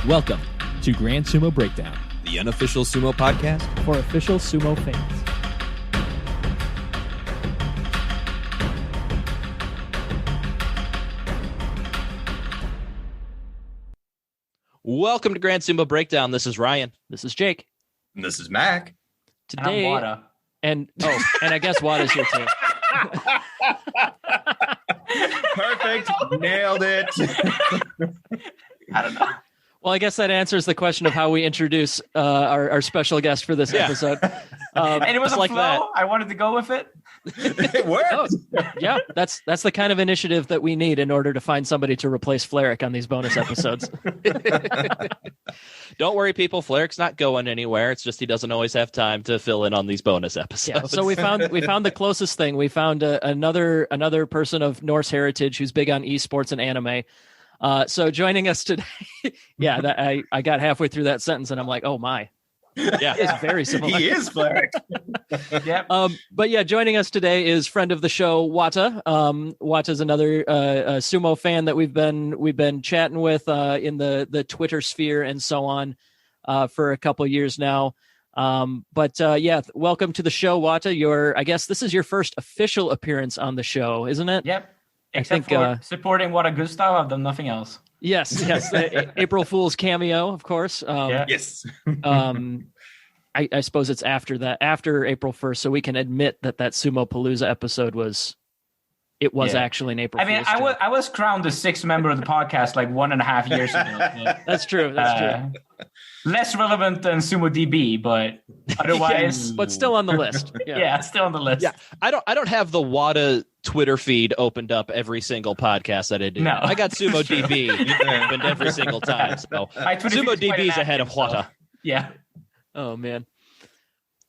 Welcome to Grand Sumo Breakdown, the unofficial sumo podcast for official sumo fans. Welcome to Grand Sumo Breakdown. This is Ryan. This is Jake. And this is Mac. Today, and I'm Whatta. And I guess Watta's here too. Perfect. Nailed it. I don't know. Well, I guess that answers the question of how we introduce our special guest for this episode. And it was a like flow. that. I wanted to go with it. It worked. Oh, yeah, that's the kind of initiative that we need in order to find somebody to replace Fleric on these bonus episodes. Don't worry, people. Fleric's not going anywhere. It's just he doesn't always have time to fill in on these bonus episodes. Yeah, so we found the closest thing. We found another person of Norse heritage who's big on esports and anime. So joining us today, I got halfway through that sentence and I'm like, oh my, Yeah, it's very similar. He is Fleric. Yep. But yeah, joining us today is friend of the show, Whatta. Whatta's another sumo fan that we've been chatting with in the Twitter sphere and so on for a couple years now. Welcome to the show, Whatta. I guess this is your first official appearance on the show, isn't it? Yep. Except for supporting Whatta Gustav, I've done nothing else. Yes. April Fool's cameo, of course. Yes. I suppose it's after April 1st, so we can admit that Sumo Palooza episode was actually an April I mean, Fool's joke. I was crowned the sixth member of the podcast like 1.5 years ago. That's true. Less relevant than Sumo DB, but otherwise, but still on the list. Yeah, still on the list. yeah. I don't have the Whatta Twitter feed opened up every single podcast that I do. No. I got Sumo DB opened every single time. So My Twitter Sumo feed is quite DB is ahead of inactive, so- Whatta. Yeah. Oh man.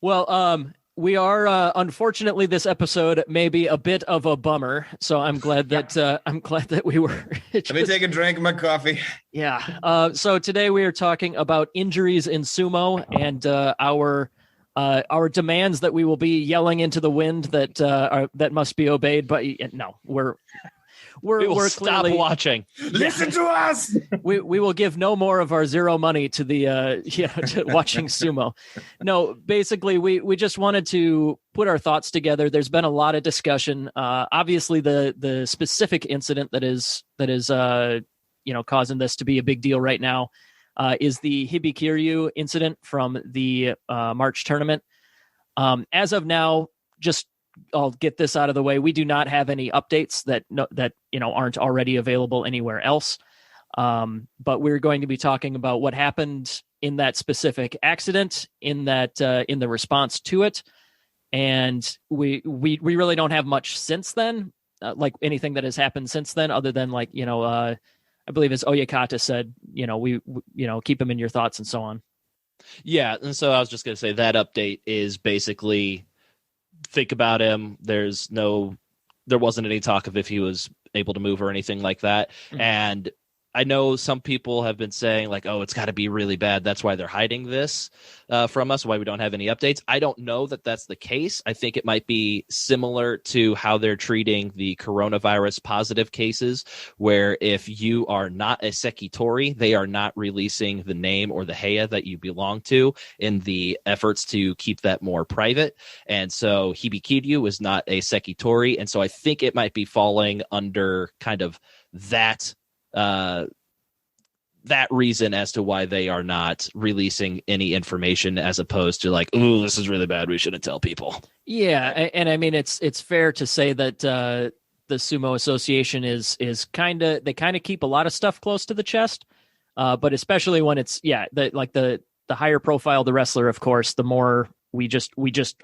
Well, we are unfortunately this episode may be a bit of a bummer. So I'm glad that we were. Let me take a drink of my coffee. Yeah. So today we are talking about injuries in sumo and our demands that we will be yelling into the wind that must be obeyed. But no, we're Stop clearly watching. Listen to us. we will give no more of our zero money to the to watching sumo. No, basically we just wanted to put our thoughts together. There's been a lot of discussion. Obviously the specific incident that is causing this to be a big deal right now is the Hibikiryu incident from the March tournament. As of now, I'll get this out of the way. We do not have any updates that aren't already available anywhere else. But we're going to be talking about what happened in that specific accident, in the response to it, and we really don't have much since then, like anything that has happened since then, other than I believe as Oyakata said, we keep him in your thoughts and so on. Yeah, and so I was just going to say that update is basically think about him. There wasn't any talk of if he was able to move or anything like that. Mm-hmm. And I know some people have been saying like, oh, it's got to be really bad. That's why they're hiding this from us, why we don't have any updates. I don't know that that's the case. I think it might be similar to how they're treating the coronavirus positive cases, where if you are not a Sekitori, they are not releasing the name or the Heya that you belong to in the efforts to keep that more private. And so Hibikiryu is not a Sekitori. And so I think it might be falling under kind of that reason as to why they are not releasing any information, as opposed to like, ooh, this is really bad, we shouldn't tell people. Yeah, and I mean it's fair to say that the Sumo Association is kind of keep a lot of stuff close to the chest, but especially when it's the higher profile the wrestler, of course, the more we just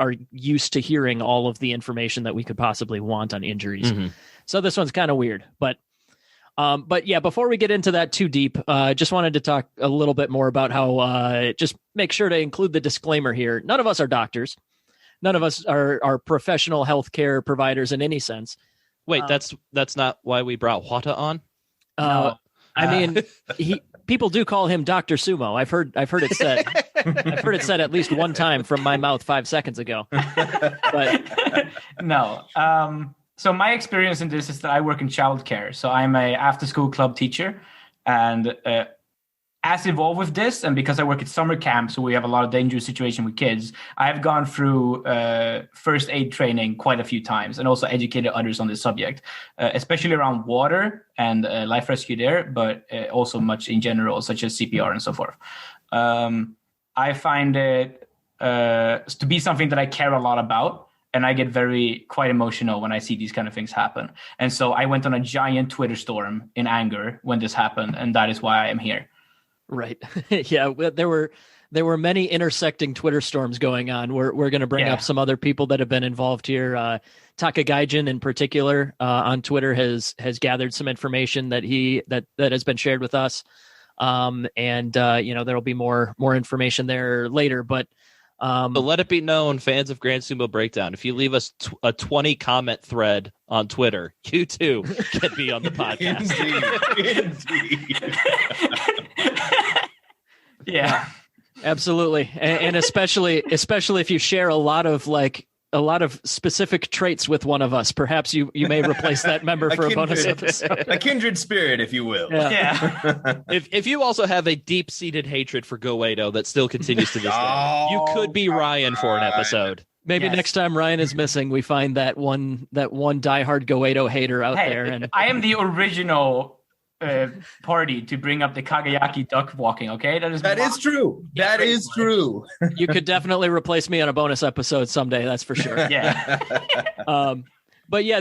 are used to hearing all of the information that we could possibly want on injuries. Mm-hmm. So this one's kind of weird, but yeah, before we get into that too deep, just wanted to talk a little bit more about how just make sure to include the disclaimer here. None of us are doctors. None of us are professional healthcare providers in any sense. Wait, that's not why we brought Whatta on? No. I mean, people do call him Dr. Sumo. I've heard it said. I've heard it said at least one time from my mouth 5 seconds ago. But no. So my experience in this is that I work in childcare. So I'm a after-school club teacher, and as involved with this, and because I work at summer camp, so we have a lot of dangerous situation with kids, I have gone through first aid training quite a few times and also educated others on this subject, especially around water and life rescue there, but also much in general, such as CPR and so forth. I find it to be something that I care a lot about, and I get quite emotional when I see these kind of things happen. And so I went on a giant Twitter storm in anger when this happened, and that is why I am here. Right. Yeah, there were many intersecting Twitter storms going on. We're going to bring up some other people that have been involved here. Takagaijin in particular on Twitter has gathered some information that has been shared with us. There'll be more information there later, but let it be known, fans of Grand Sumo Breakdown, if you leave us a 20 comment thread on Twitter, you too can be on the podcast. Indeed. Yeah, absolutely. And especially if you share a lot of specific traits with one of us, perhaps you may replace that member for a bonus episode. A kindred spirit, if you will. Yeah. If you also have a deep-seated hatred for Goedo that still continues to this day, you could be Ryan for an episode. Maybe next time Ryan is missing, we find that one diehard Goedo hater out there. And I am the original party to bring up the Kagayaki duck walking. Okay, that is true. That is true. You could definitely replace me on a bonus episode someday. That's for sure. Yeah. But yeah,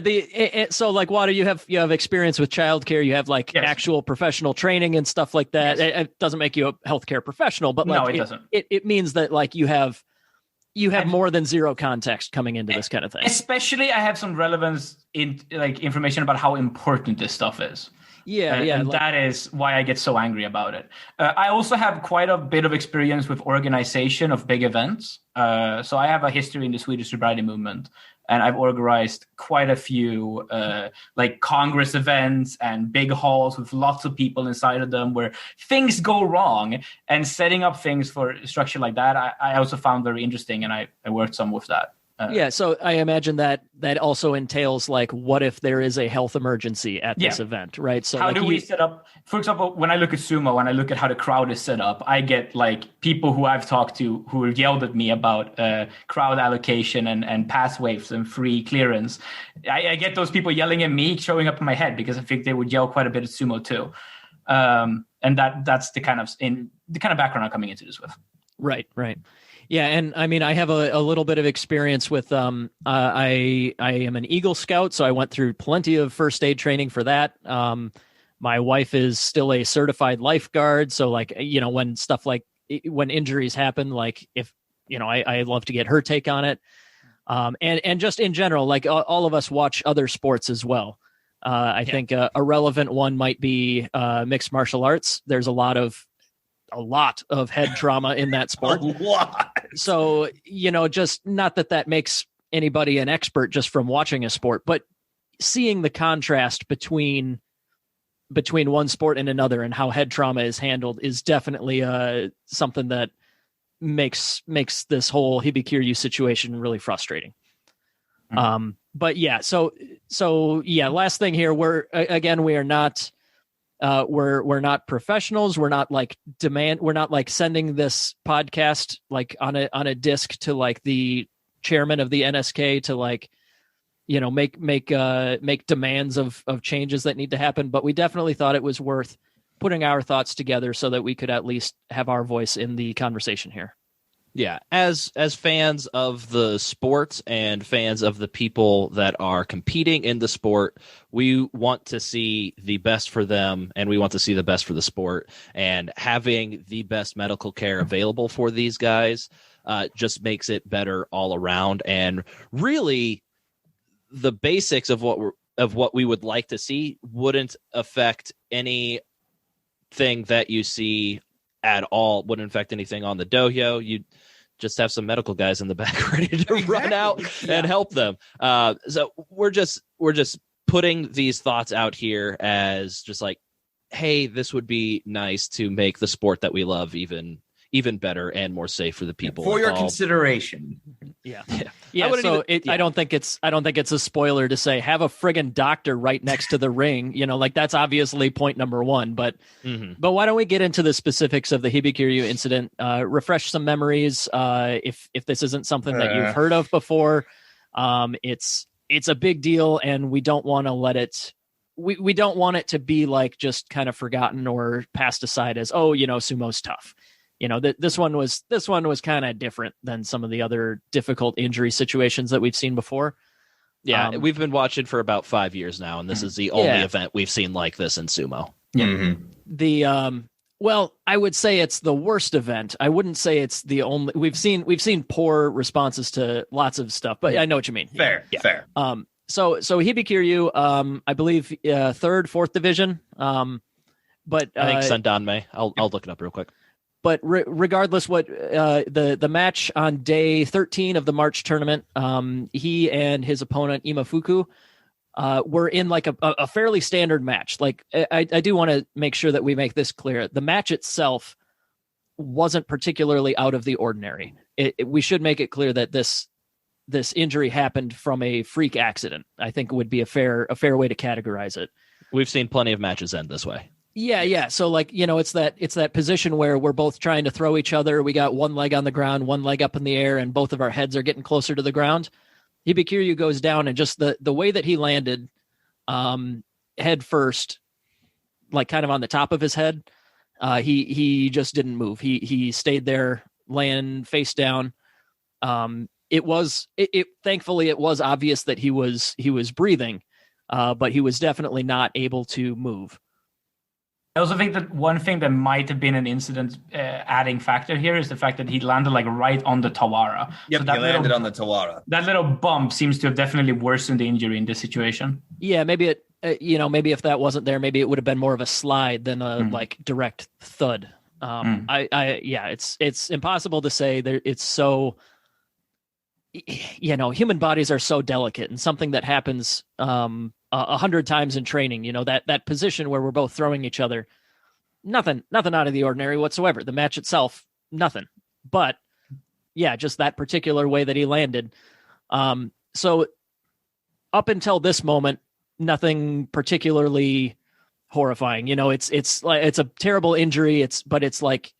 so like Whatta, you have experience with childcare. You have actual professional training and stuff like that. Yes. It doesn't make you a healthcare professional, but no, it doesn't. It means that like you have more than zero context coming into this kind of thing. Especially, I have some relevance in information about how important this stuff is. And that is why I get so angry about it. I also have quite a bit of experience with organization of big events. So I have a history in the Swedish sobriety movement, and I've organized quite a few Congress events and big halls with lots of people inside of them where things go wrong, and setting up things for structure like that, I also found very interesting, and I worked some with that. So I imagine that also entails like, what if there is a health emergency at this event, right? So how do we set up, for example, when I look at Sumo, when I look at how the crowd is set up, I get like people who I've talked to who yelled at me about crowd allocation and pathways and free clearance. I get those people yelling at me, showing up in my head, because I think they would yell quite a bit at Sumo too. And that's the kind of background I'm coming into this with. Right. Yeah, and I mean, I have a little bit of experience with I am an Eagle Scout, so I went through plenty of first aid training for that. My wife is still a certified lifeguard, so like, when injuries happen, like if I love to get her take on it, and just in general, like all of us watch other sports as well. I think a relevant one might be mixed martial arts. There's a lot of head trauma in that sport. So, just not that makes anybody an expert just from watching a sport, but seeing the contrast between one sport and another and how head trauma is handled is definitely something that makes this whole Hibikiryu situation really frustrating. Mm-hmm. But yeah, so last thing here, we are not we're not professionals. We're not we're not sending this podcast like on a disc to like the chairman of the NSK to make demands of changes that need to happen. But we definitely thought it was worth putting our thoughts together so that we could at least have our voice in the conversation here. Yeah, as fans of the sport and fans of the people that are competing in the sport, we want to see the best for them, and we want to see the best for the sport. And having the best medical care available for these guys just makes it better all around. And really, the basics of what we would like to see wouldn't affect anything that you see at all, wouldn't affect anything on the dohyo. You just have some medical guys in the back ready to run out and help them. So we're just putting these thoughts out here as just like, hey, this would be nice to make the sport that we love even even better and more safe for the people For your involved. consideration. Yeah. wouldn't I don't think it's a spoiler to say have a friggin' doctor right next to the ring. Like that's obviously point number one. But why don't we get into the specifics of the Hibikiryu incident? Refresh some memories. If this isn't something that you've heard of before, it's a big deal, and we don't want to let it. We don't want it to be like just kind of forgotten or passed aside as, sumo's tough. This one was kind of different than some of the other difficult injury situations that we've seen before. Yeah, we've been watching for about 5 years now, and this is the only event we've seen like this in sumo. Yeah. Mm-hmm. The well, I would say it's the worst event. I wouldn't say it's the only. We've seen poor responses to lots of stuff, but I know what you mean. Fair. So Hibikiryu, I believe third, fourth division. But I think Sandanme. I'll look it up real quick. But regardless, what the match on day 13 of the March tournament, he and his opponent Imafuku were in like a fairly standard match. Like I do want to make sure that we make this clear. The match itself wasn't particularly out of the ordinary. We should make it clear that this injury happened from a freak accident. I think would be a fair way to categorize it. We've seen plenty of matches end this way. Yeah. So like, it's that position where we're both trying to throw each other. We got one leg on the ground, one leg up in the air, and both of our heads are getting closer to the ground. Hibikiryu goes down, and just the way that he landed, head first, like kind of on the top of his head, he just didn't move. He stayed there, laying face down. Thankfully it was obvious that he was breathing, but he was definitely not able to move. I also think that one thing that might have been an incident adding factor here is the fact that he landed like right on the Tawara. Yep, so he landed on the Tawara. That little bump seems to have definitely worsened the injury in this situation. Yeah, maybe maybe if that wasn't there, maybe it would have been more of a slide than a like direct thud. It's impossible to say. It's so, human bodies are so delicate, and something that happens 100 times in training, that position where we're both throwing each other, nothing out of the ordinary whatsoever. The match itself, nothing. But yeah, just that particular way that he landed. So up until this moment, nothing particularly horrifying. It's a terrible injury. But it's like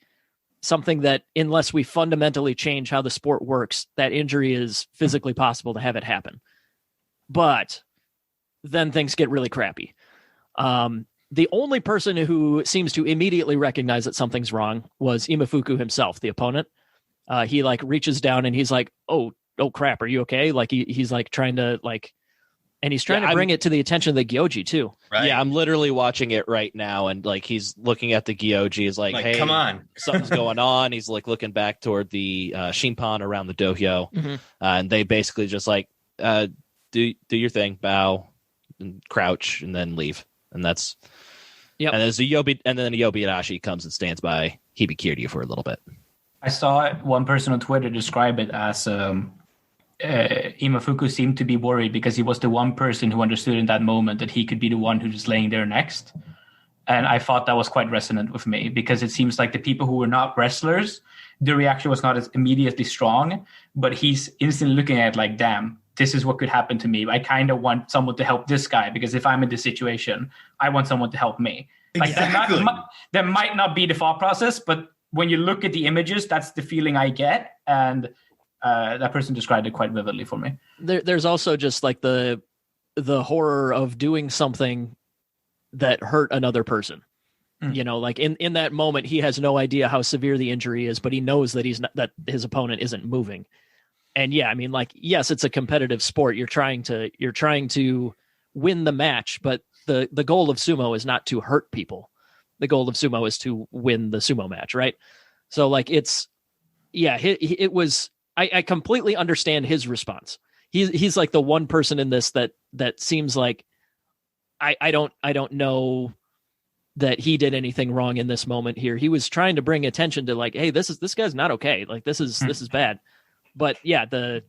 something that, unless we fundamentally change how the sport works, that injury is physically possible to have it happen. But then things get really crappy. The only person who seems to immediately recognize that something's wrong was Imafuku himself, the opponent. He like reaches down and he's like, oh crap, are you okay? Like he's like trying to like, and he's trying to bring it to the attention of the Gyoji too. Right. Yeah, I'm literally watching it right now, and like he's looking at the Gyoji, is like, hey, come on, something's going on. He's like looking back toward the Shinpan around the dohyo, and they basically just like do your thing, bow, and crouch, and then leave, and that's And there's a Yobi, and then Yobirashi comes and stands by Hibikiryu for a little bit. I saw one person on Twitter describe it as Imafuku seemed to be worried because he was the one person who understood in that moment that he could be the one who's just laying there next. And I thought that was quite resonant with me, because it seems like the people who were not wrestlers, the reaction was not as immediately strong, but he's instantly looking at it like, damn, this is what could happen to me. I kind of want someone to help this guy, because if I'm in this situation, I want someone to help me. Exactly. Like that might not be the thought process, but when you look at the images, that's the feeling I get. And that person described it quite vividly for me. There's also just like the horror of doing something that hurt another person. Like in that moment, he has no idea how severe the injury is, but he knows that that his opponent isn't moving. And yeah, I mean, like, yes, it's a competitive sport. You're trying to win the match, but the goal of sumo is not to hurt people. The goal of sumo is to win the sumo match, right? So like it was. I completely understand his response. He's like the one person in this that seems like I don't know that he did anything wrong in this moment here. He was trying to bring attention to like, hey, this guy's not okay. Like this is bad. But yeah,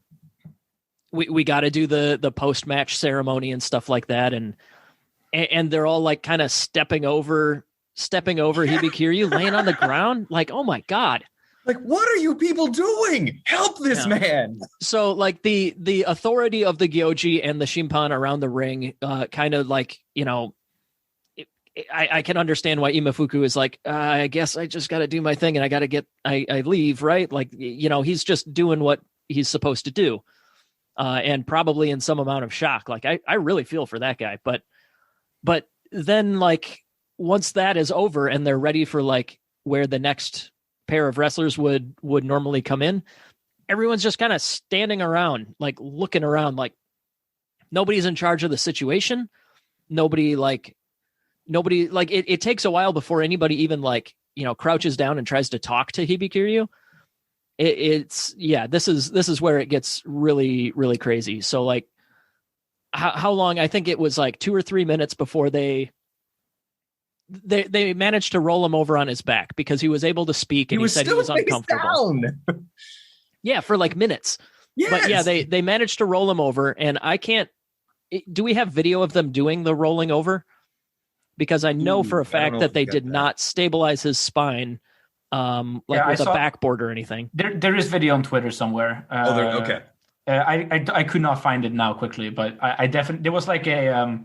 we got to do the post-match ceremony and stuff like that, and they're all like kind of stepping over Hibikiryu, laying on the ground. Like, oh my god, Like, what are you people doing? Help this man. So like the authority of the Gyoji and the Shimpan around the ring, kind of like, I can understand why Imafuku is like, I guess I just got to do my thing and I leave, right? Like, he's just doing what he's supposed to do. And probably in some amount of shock. Like I really feel for that guy, but then like once that is over and they're ready for like where the next pair of wrestlers would normally come in, everyone's just kind of standing around, like looking around, like nobody's in charge of the situation. Nobody like it takes a while before anybody even like, crouches down and tries to talk to Hibikiryu. This is where it gets really, really crazy. So like how long, I think it was like 2 or 3 minutes before they managed to roll him over on his back because he was able to speak and he said he was uncomfortable. Yeah, for like minutes. Yes. But yeah, they managed to roll him over, and do we have video of them doing the rolling over? Because I know for a fact that they did not stabilize his spine with a backboard or anything. There is video on Twitter somewhere. Okay. I could not find it now quickly, but I definitely, there was like a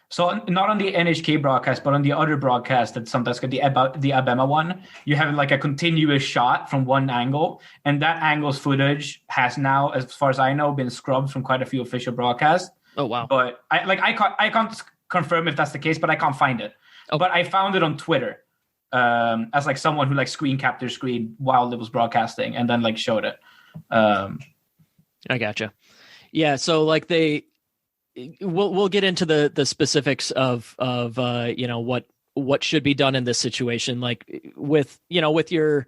so not on the NHK broadcast, but on the other broadcast that sometimes got the Abema one, you have like a continuous shot from one angle, and that angle's footage has now, as far as I know, been scrubbed from quite a few official broadcasts. Oh wow! But I can't confirm if that's the case, but I can't find it. Okay. But I found it on Twitter as like someone who like screen capped their screen while it was broadcasting and then like showed it. I gotcha. Yeah, so like we'll get into the specifics of what should be done in this situation, like with your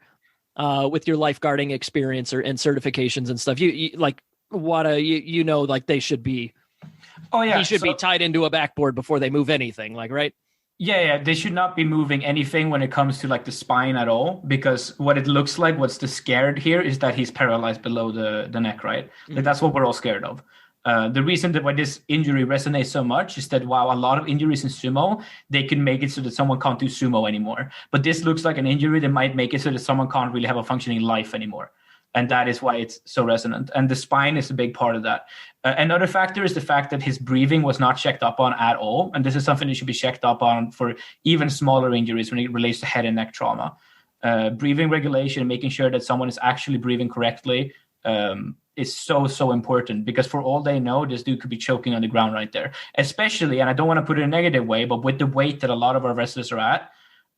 lifeguarding experience and certifications and stuff. You like Whatta, like they should be. Oh yeah, he should be tied into a backboard before they move anything, like, right? Yeah, they should not be moving anything when it comes to like the spine at all, because what it looks like, what's the scared here is that he's paralyzed below the neck, right? Like that's what we're all scared of. The reason that why this injury resonates so much is that while a lot of injuries in sumo, they can make it so that someone can't do sumo anymore. But this looks like an injury that might make it so that someone can't really have a functioning life anymore. And that is why it's so resonant. And the spine is a big part of that. Another factor is the fact that his breathing was not checked up on at all. And this is something that should be checked up on for even smaller injuries when it relates to head and neck trauma. Breathing regulation, making sure that someone is actually breathing correctly is so important, because for all they know, this dude could be choking on the ground right there. Especially, and I don't want to put it in a negative way, but with the weight that a lot of our wrestlers are at,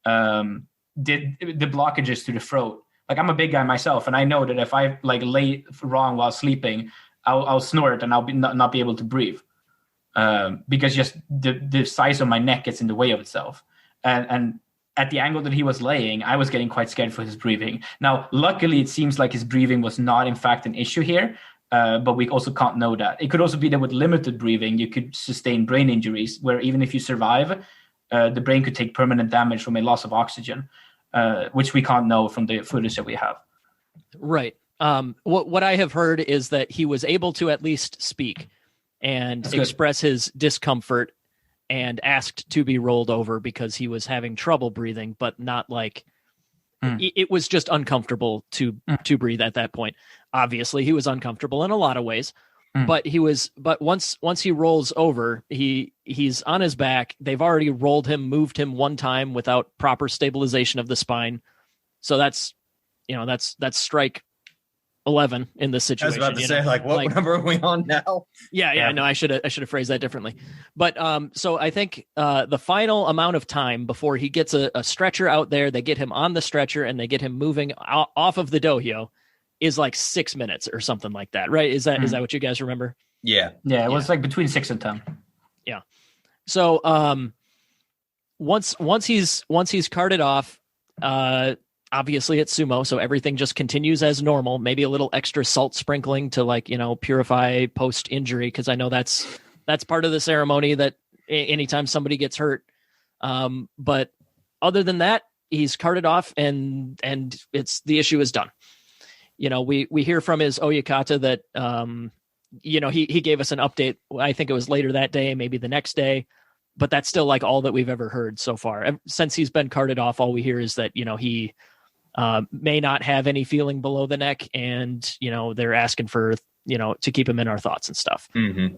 the blockages to the throat. Like I'm a big guy myself, and I know that if I like lay wrong while sleeping, I'll snort and I'll not be able to breathe, because just the size of my neck gets in the way of itself. And at the angle that he was laying, I was getting quite scared for his breathing. Now, luckily, it seems like his breathing was not, in fact, an issue here, but we also can't know that. It could also be that with limited breathing, you could sustain brain injuries, where even if you survive, the brain could take permanent damage from a loss of oxygen. Which we can't know from the footage that we have. Right. What I have heard is that he was able to at least speak and express his discomfort and asked to be rolled over because he was having trouble breathing, but not like it was just uncomfortable to breathe at that point. Obviously, he was uncomfortable in a lot of ways. But once he rolls over, he's on his back. They've already moved him one time without proper stabilization of the spine. So that's strike 11 in this situation. I was about to say, like, what number are we on now? Yeah. No, I should have phrased that differently. But so I think the final amount of time before he gets a stretcher out there, they get him on the stretcher and they get him moving off of the dohyo, is like 6 minutes or something like that, right? Is that what you guys remember? Yeah. It was like between 6 and 10. Yeah. So once he's carted off, obviously it's sumo, so everything just continues as normal. Maybe a little extra salt sprinkling to purify post injury, because I know that's part of the ceremony that anytime somebody gets hurt. But other than that, he's carted off and the issue is done. We hear from his Oyakata that, he gave us an update. I think it was later that day, maybe the next day, but that's still like all that we've ever heard so far. Since he's been carted off, all we hear is that, may not have any feeling below the neck, and they're asking for to keep him in our thoughts and stuff. Mm-hmm.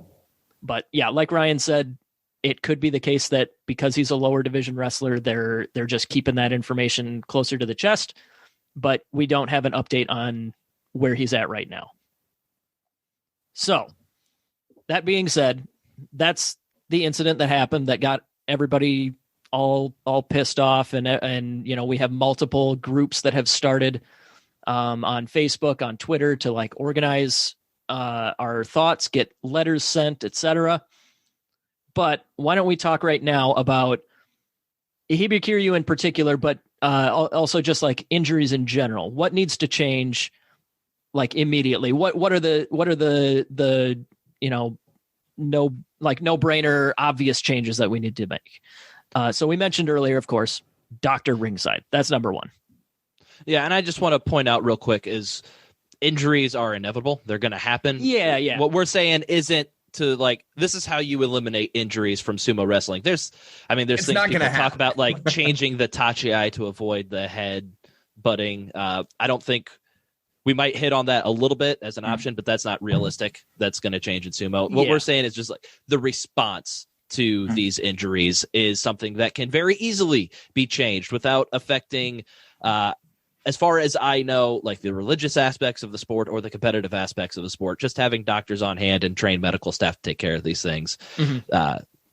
But yeah, like Ryan said, it could be the case that because he's a lower division wrestler, they're just keeping that information closer to the chest, but we don't have an update on where he's at right now. So that being said, that's the incident that happened that got everybody all pissed off. And we have multiple groups that have started on Facebook, on Twitter to like organize our thoughts, get letters sent, etc. But why don't we talk right now about Hibikiryu in particular, but also just like injuries in general? What needs to change like immediately? What are the no brainer obvious changes that we need to make? So we mentioned earlier, of course, Dr. Ringside. That's number one. Yeah, and I just want to point out real quick is injuries are inevitable. They're going to happen. Yeah. What we're saying isn't to like, this is how you eliminate injuries from sumo wrestling. There's things people talk about like changing the tachi to avoid the head butting. I don't think we might hit on that a little bit as an option, but that's not realistic. That's going to change in sumo. What we're saying is just like the response to these injuries is something that can very easily be changed without affecting, as far as I know, like the religious aspects of the sport or the competitive aspects of the sport. Just having doctors on hand and trained medical staff to take care of these things.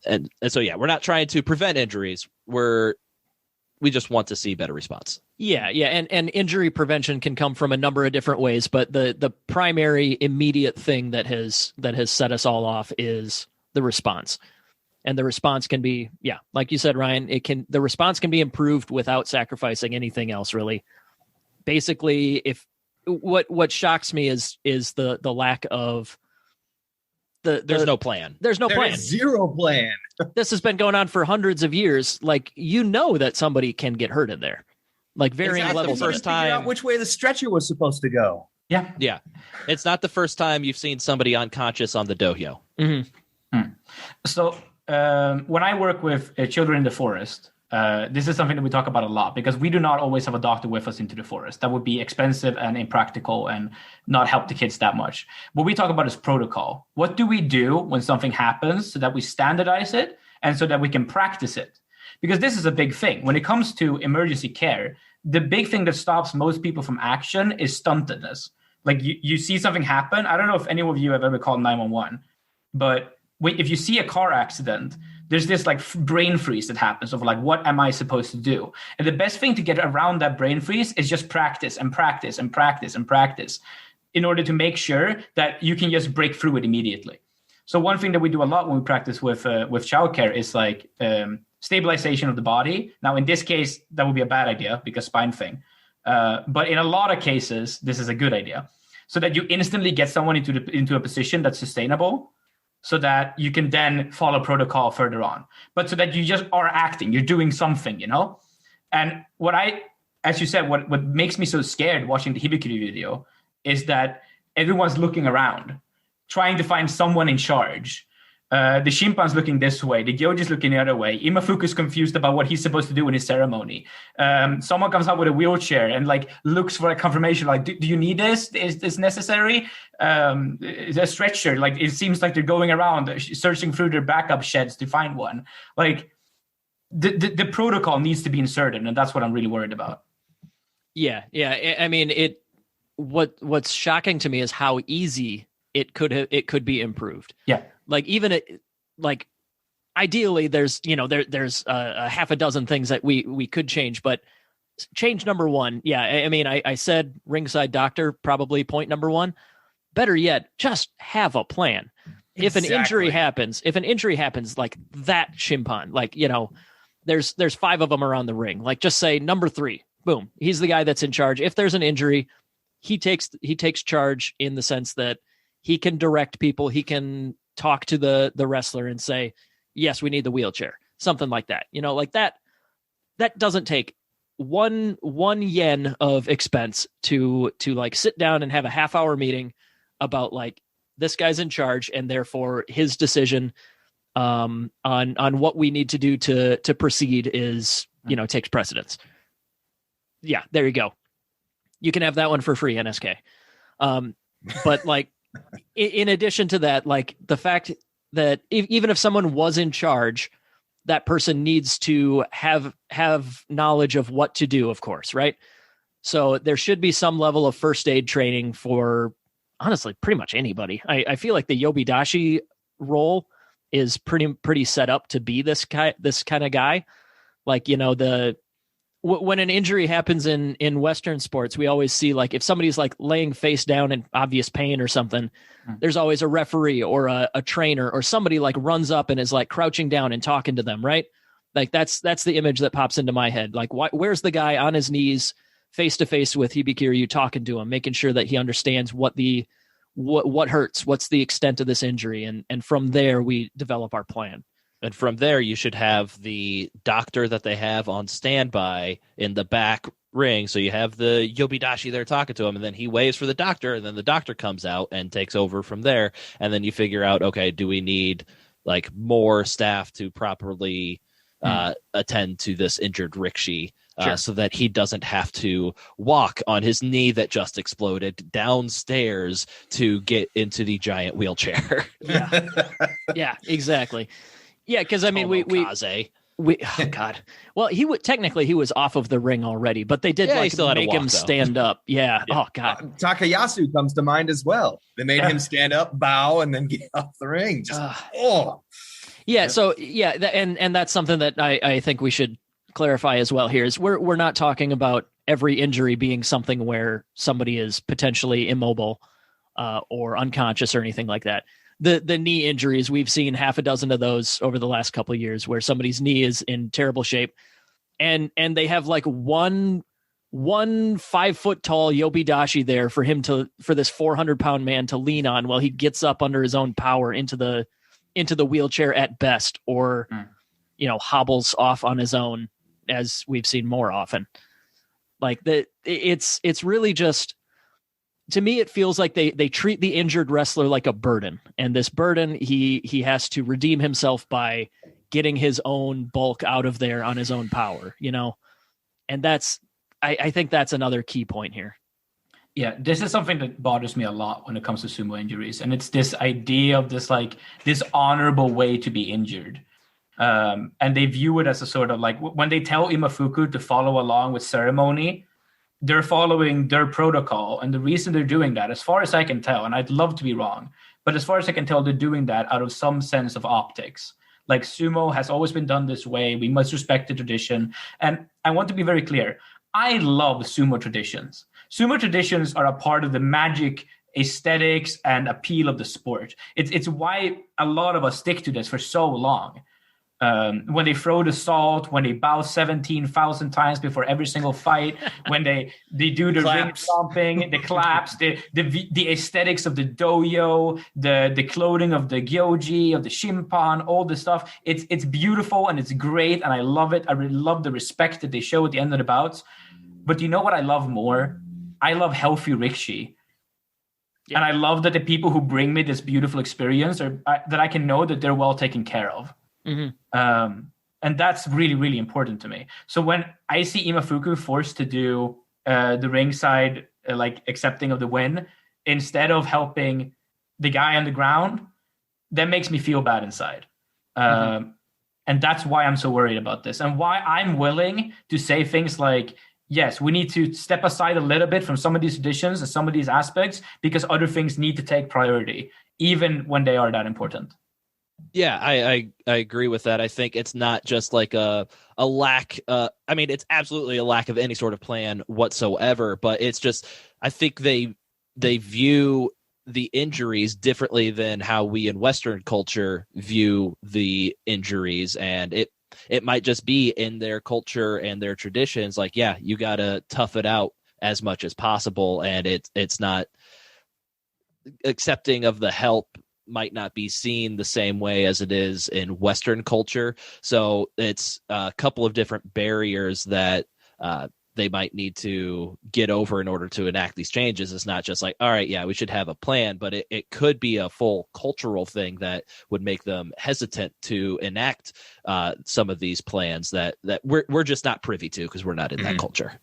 And so, yeah, we're not trying to prevent injuries. We just want to see better response. Yeah. And injury prevention can come from a number of different ways, but the primary immediate thing that has set us all off is the response. And the response can be, like you said, Ryan, the response can be improved without sacrificing anything else, really. Basically, if what shocks me is the lack of there's no plan. There's no plan. Zero plan. This has been going on for hundreds of years. Like, that somebody can get hurt in there. Like varying levels. First time out which way the stretcher was supposed to go. Yeah. It's not the first time you've seen somebody unconscious on the dohyo. So when I work with children in the forest, this is something that we talk about a lot because we do not always have a doctor with us into the forest. That would be expensive and impractical and not help the kids that much. What we talk about is protocol. What do we do when something happens so that we standardize it and so that we can practice it? Because this is a big thing. When it comes to emergency care, the big thing that stops most people from action is stuntedness. Like you see something happen. I don't know if any of you have ever called 911, but if you see a car accident, there's this like brain freeze that happens of like, what am I supposed to do? And the best thing to get around that brain freeze is just practice and practice and practice and practice in order to make sure that you can just break through it immediately. So one thing that we do a lot when we practice with childcare is like stabilization of the body. Now, in this case, that would be a bad idea because spine thing. But in a lot of cases, this is a good idea so that you instantly get someone into a position that's sustainable, so that you can then follow protocol further on. But so that you just are acting, you're doing something, And as you said, what makes me so scared watching the Hibikiryu video is that everyone's looking around, trying to find someone in charge. The Shimpan's looking this way, the Gyoji's looking the other way. Imafuku's confused about what he's supposed to do in his ceremony. Someone comes out with a wheelchair and like looks for a confirmation, like, do you need this? Is this necessary? A stretcher, like it seems like they're going around searching through their backup sheds to find one. Like the protocol needs to be inserted, and that's what I'm really worried about. Yeah. I mean, what's shocking to me is how easy it could be improved. Yeah. Like even ideally there's a half a dozen things that we could change, but change number one. Yeah. I mean, I said ringside doctor, probably point number one. Better yet, just have a plan. Exactly. If an injury happens like that Shimpan, like, there's 5 of them around the ring. Like just say number 3, boom. He's the guy that's in charge. If there's an injury, he takes charge in the sense that he can direct people. He can talk to the wrestler and say, yes, we need the wheelchair, something like that. Like that doesn't take one yen of expense to like sit down and have a half-hour meeting about like this guy's in charge and therefore his decision on what we need to do to proceed is takes precedence. Yeah, there you go. You can have that one for free, NSK. But like, in addition to that, like the fact that even if someone was in charge, that person needs to have knowledge of what to do, of course, right? So there should be some level of first aid training for, honestly, pretty much anybody. I feel like the Yobidashi role is pretty set up to be this kind of guy. Like, you know, when an injury happens in Western sports, we always see, like, if somebody's like laying face down in obvious pain or something, there's always a referee or a trainer or somebody like runs up and is like crouching down and talking to them, right? Like that's the image that pops into my head. Like, where's the guy on his knees face to face with Hibikiryu talking to him, making sure that he understands what hurts, what's the extent of this injury, and from there we develop our plan. And from there, you should have the doctor that they have on standby in the back ring. So you have the Yobidashi there talking to him, and then he waves for the doctor, and then the doctor comes out and takes over from there. And then you figure out, okay, do we need like more staff to properly attend to this injured Rikishi? Sure. So that he doesn't have to walk on his knee that just exploded downstairs to get into the giant wheelchair. Yeah, exactly. Yeah, because I mean, we oh god, well, he was off of the ring already, but they did make him stand up. Yeah. Oh god, Takayasu comes to mind as well. They made him stand up, bow, and then get off the ring. Yeah. So yeah, and that's something that I think we should clarify as well here is we're not talking about every injury being something where somebody is potentially immobile or unconscious or anything like that. The knee injuries, we've seen half a dozen of those over the last couple of years where somebody's knee is in terrible shape and they have like one 5-foot tall Yobidashi there for this 400-pound man to lean on while he gets up under his own power into the wheelchair at best, or hobbles off on his own, as we've seen more often. Like it's really just, to me, it feels like they treat the injured wrestler like a burden, and this burden he has to redeem himself by getting his own bulk out of there on his own power, and that's I think that's another key point here. Yeah, this is something that bothers me a lot when it comes to sumo injuries, and it's this idea of this honorable way to be injured. And they view it as a sort of like when they tell Imafuku to follow along with ceremony, they're following their protocol. And the reason they're doing that, as far as I can tell, and I'd love to be wrong, but as far as I can tell, they're doing that out of some sense of optics. Like, sumo has always been done this way. We must respect the tradition. And I want to be very clear. I love sumo traditions. Sumo traditions are a part of the magic, aesthetics, and appeal of the sport. It's why a lot of us stick to this for so long. When they throw the salt, when they bow 17,000 times before every single fight, when they do the ring stomping, the claps, the aesthetics of the doyo, the clothing of the gyoji, of the shimpan, all this stuff. It's beautiful and it's great, and I love it. I really love the respect that they show at the end of the bouts. But you know what I love more? I love healthy Rikishi. Yeah. And I love that the people who bring me this beautiful experience that I can know that they're well taken care of. Mm-hmm. And that's really, really important to me. So when I see Imafuku forced to do the ringside, accepting of the win, instead of helping the guy on the ground, that makes me feel bad inside. And that's why I'm so worried about this, and why I'm willing to say things like, yes, we need to step aside a little bit from some of these traditions and some of these aspects because other things need to take priority, even when they are that important. Yeah, I agree with that. I think it's not just like a lack. I mean, it's absolutely a lack of any sort of plan whatsoever. But it's just, I think they view the injuries differently than how we in Western culture view the injuries, and it might just be in their culture and their traditions. Like, yeah, you got to tough it out as much as possible, and it's not accepting of the help. Might not be seen the same way as it is in Western culture. So it's a couple of different barriers that they might need to get over in order to enact these changes. It's not just like, all right, yeah, we should have a plan, but it could be a full cultural thing that would make them hesitant to enact some of these plans that we're just not privy to because we're not in that culture.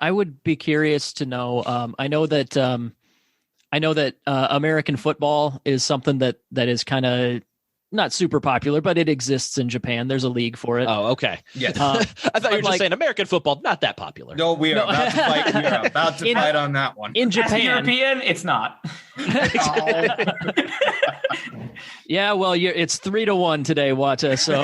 I would be curious to know. I know that American football is something that is kind of not super popular, but it exists in Japan. There's a league for it. Oh, okay. Yes. I thought you were just saying American football, not that popular. No, we are about to fight. We are about to fight on that one. In Japan, as European, it's not. Yeah, well, it's 3-1 today, Whatta. So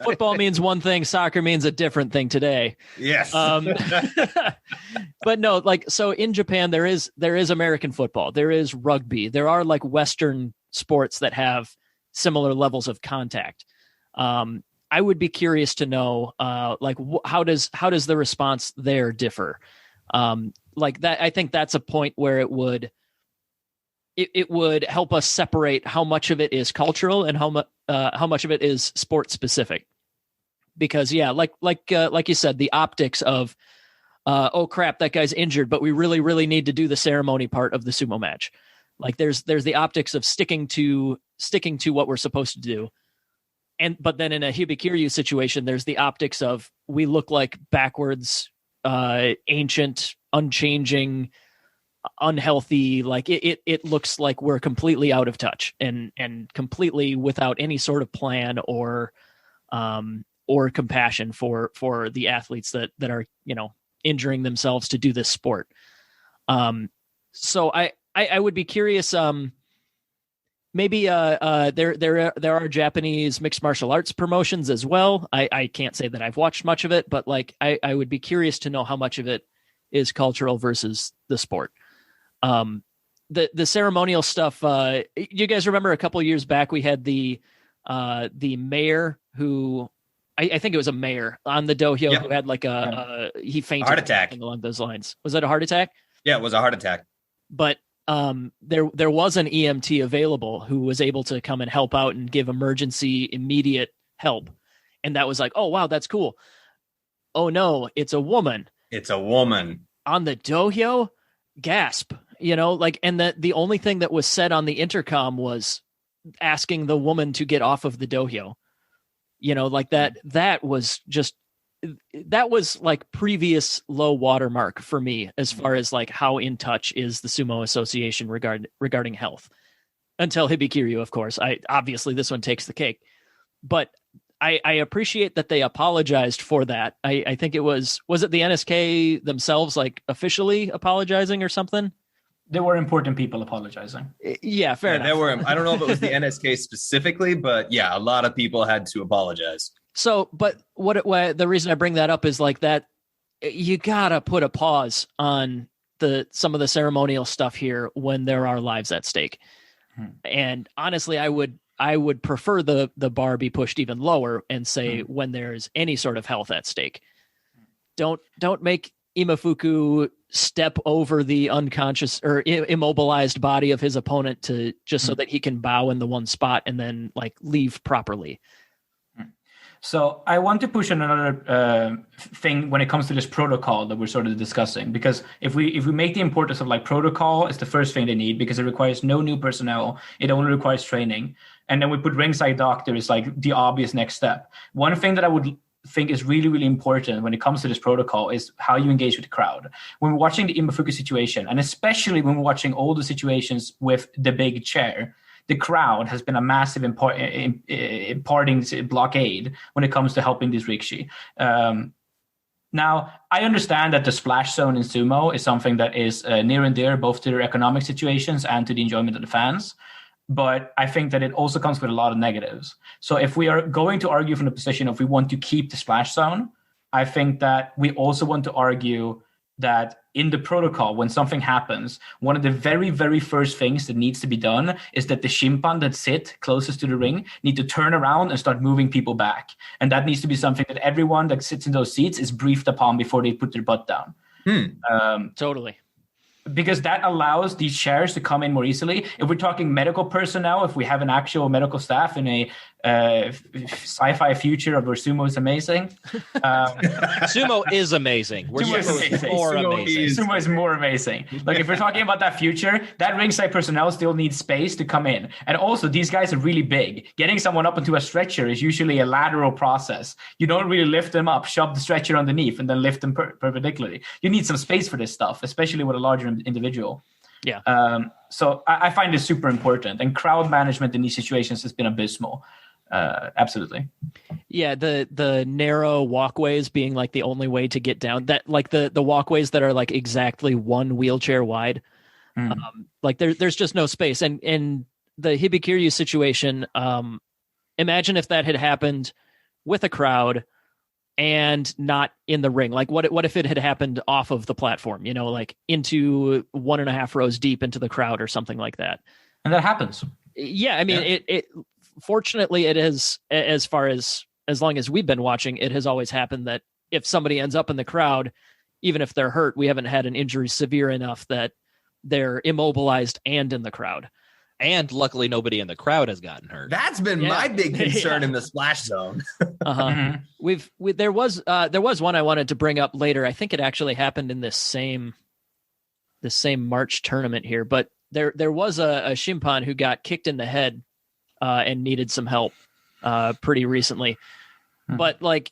football means one thing, soccer means a different thing today. Yes. But no, like, so in Japan, there is American football, there is rugby, there are like Western sports that have similar levels of contact. I would be curious to know, how does the response there differ? Like that, I think that's a point where it would help us separate how much of it is cultural and how much of it is sport specific. Because like you said, the optics of oh crap, that guy's injured, but we really, really need to do the ceremony part of the sumo match. Like there's the optics of sticking to what we're supposed to do. But then in a Hibikiryu situation, there's the optics of we look like backwards, ancient, unchanging, unhealthy. Like it looks like we're completely out of touch and completely without any sort of plan or compassion for the athletes that are, injuring themselves to do this sport. So I would be curious. Maybe there are Japanese mixed martial arts promotions as well. I can't say that I've watched much of it, but like I would be curious to know how much of it is cultural versus the sport. The ceremonial stuff. You guys remember a couple of years back we had the mayor who I think it was a mayor on the dohyo who had like he fainted, heart attack along those lines. Was that a heart attack? Yeah, it was a heart attack. But there was an EMT available who was able to come and help out and give emergency immediate help. And that was like, oh, wow, that's cool. Oh, no, it's a woman. It's a woman. On the dohyo? Gasp. And the only thing that was said on the intercom was asking the woman to get off of the dohyo. Like that was like previous low watermark for me as far as like how in touch is the Sumo Association regarding health. Until Hibikiryu, of course. Obviously this one takes the cake. But I appreciate that they apologized for that. I think it was it the NSK themselves like officially apologizing or something? There were important people apologizing. Yeah, fair enough. There were. I don't know if it was the NSK specifically, but yeah, a lot of people had to apologize. So, but what the reason I bring that up is like that you gotta put a pause on some of the ceremonial stuff here when there are lives at stake. And honestly, I would prefer the bar be pushed even lower and say when there's any sort of health at stake. Don't make Imafuku step over the unconscious or immobilized body of his opponent to just so that he can bow in the one spot and then like leave properly. So I want to push on another thing when it comes to this protocol that we're sort of discussing, because if we make the importance of like protocol is the first thing they need because it requires no new personnel, it only requires training, and then we put ringside doctor is like the obvious next step. One thing that I would think is really, really important when it comes to this protocol is how you engage with the crowd. When we're watching the Imafuku situation, and especially when we're watching all the situations with the big chair, the crowd has been a massive imparting blockade when it comes to helping this rikishi. Now, I understand that the splash zone in sumo is something that is near and dear both to their economic situations and to the enjoyment of the fans. But I think that it also comes with a lot of negatives. So if we are going to argue from the position of we want to keep the splash zone, I think that we also want to argue that in the protocol, when something happens, one of the very, very first things that needs to be done is that the shimpan that sit closest to the ring need to turn around and start moving people back. And that needs to be something that everyone that sits in those seats is briefed upon before they put their butt down. Totally. Because that allows these chairs to come in more easily. If we're talking medical personnel, if we have an actual medical staff in a sci-fi future of where sumo is amazing. Sumo is amazing. Sumo is amazing. Amazing. Sumo is more amazing. Like if we're talking about that future, that ringside personnel still needs space to come in. And also these guys are really big. Getting someone up into a stretcher is usually a lateral process. You don't really lift them up, shove the stretcher underneath, and then lift them perpendicularly. You need some space for this stuff, especially with a larger individual. Yeah. So I find it super important. And crowd management in these situations has been abysmal. Absolutely. Yeah, the narrow walkways being like the only way to get down, that like the walkways that are like exactly one wheelchair wide. Like there's just no space. And the Hibikiryu situation, imagine if that had happened with a crowd and not in the ring. Like what if it had happened off of the platform, you know, like into 1.5 rows deep into the crowd or something like that. And that happens. Yeah, I mean, it fortunately, it is, as long as we've been watching, it has always happened that if somebody ends up in the crowd, even if they're hurt, we haven't had an injury severe enough that they're immobilized and in the crowd. And luckily, nobody in the crowd has gotten hurt. That's been my big concern in the splash zone. There was one I wanted to bring up later. I think it actually happened in this same March tournament here, but there was a Shimpan who got kicked in the head and needed some help pretty recently. But like,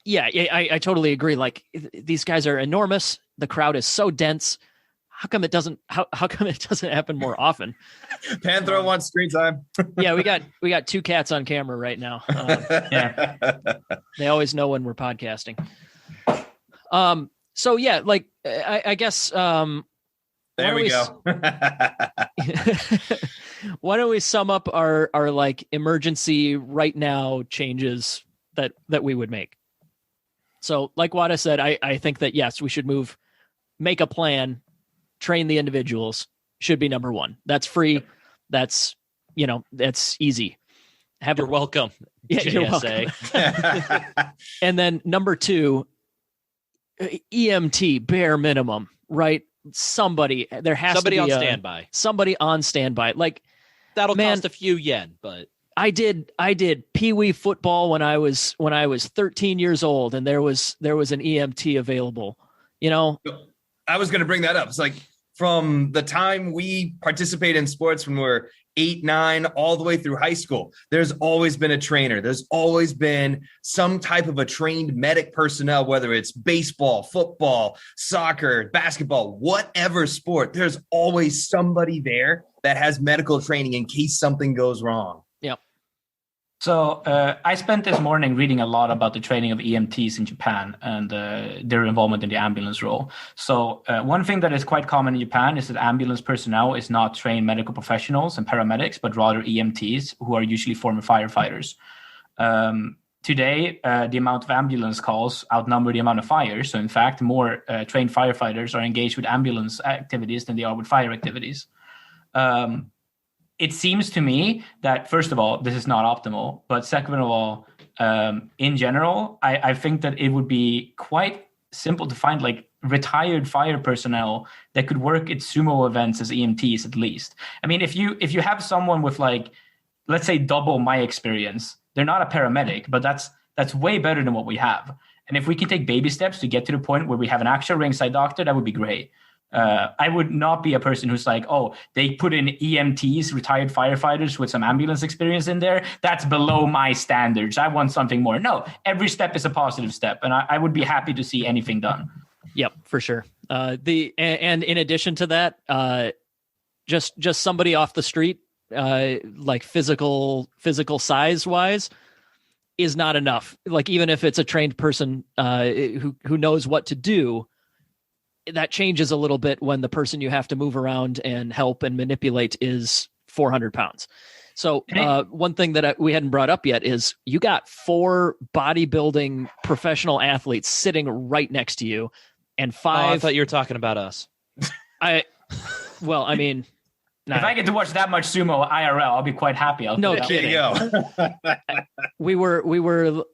yeah, I totally agree. Like these guys are enormous. The crowd is so dense. How come it doesn't happen more often? Panthro wants screen time. Yeah, we got 2 cats on camera right now. Yeah, they always know when we're podcasting. So yeah, like I guess. There we go. Why don't we sum up our like emergency right now changes that we would make? So like Whatta said, I think that yes, we should make a plan, train the individuals should be number 1. That's free. That's, that's easy. You're welcome. Yeah, you're welcome. And then number 2, EMT bare minimum, right? There has to be on standby. Somebody on standby. Like that'll cost a few yen, but I did pee-wee football when I was 13 years old, and there was an EMT available. I was going to bring that up. It's like from the time we participate in sports when we're 8, 9, all the way through high school, there's always been a trainer. There's always been some type of a trained medic personnel, whether it's baseball, football, soccer, basketball, whatever sport, there's always somebody there that has medical training in case something goes wrong. Yep. So I spent this morning reading a lot about the training of EMTs in Japan and their involvement in the ambulance role. So one thing that is quite common in Japan is that ambulance personnel is not trained medical professionals and paramedics, but rather EMTs, who are usually former firefighters. Today, the amount of ambulance calls outnumber the amount of fires. So in fact, more trained firefighters are engaged with ambulance activities than they are with fire activities. It seems to me that, first of all, this is not optimal. But second of all, in general, I think that it would be quite simple to find like retired fire personnel that could work at sumo events as EMTs at least. I mean, if you have someone with like, let's say double my experience, they're not a paramedic, but that's way better than what we have. And if we can take baby steps to get to the point where we have an actual ringside doctor, that would be great. I would not be a person who's like, oh, they put in EMTs, retired firefighters with some ambulance experience in there. That's below my standards. I want something more. No, every step is a positive step. And I would be happy to see anything done. Yep, for sure. And in addition to that, just somebody off the street, like physical size wise, is not enough. Like even if it's a trained person who knows what to do, that changes a little bit when the person you have to move around and help and manipulate is 400 pounds. So one thing that we hadn't brought up yet is you got 4 bodybuilding professional athletes sitting right next to you, and 5. I thought you were talking about us. I mean, if I get to watch that much sumo IRL, I'll be quite happy. No kidding. We were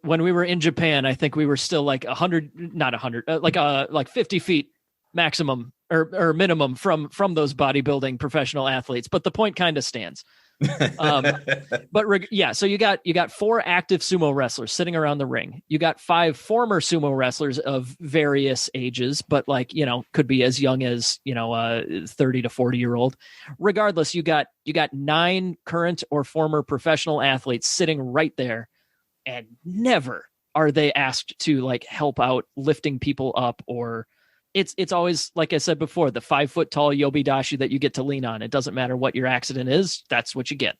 when we were in Japan, I think we were still like 100, not 100, like 50 feet maximum or minimum from those bodybuilding professional athletes. But the point kind of stands. Yeah, so you got 4 active sumo wrestlers sitting around the ring. You got 5 former sumo wrestlers of various ages, but like, could be as young as 30 to 40-year-old. Regardless, you got 9 current or former professional athletes sitting right there, and never are they asked to like help out lifting people up, or it's always, like I said before, the 5-foot tall yobidashi that you get to lean on. It doesn't matter what your accident is, that's what you get.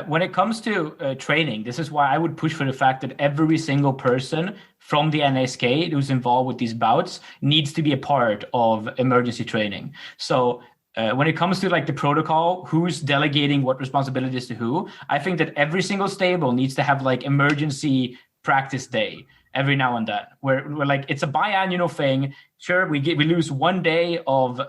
When it comes to training, this is why I would push for the fact that every single person from the NSK who's involved with these bouts needs to be a part of emergency training. So when it comes to like the protocol, who's delegating what responsibilities to who, I think that every single stable needs to have like emergency practice day every now and then, where we're like, it's a biannual thing. Sure, we lose one day of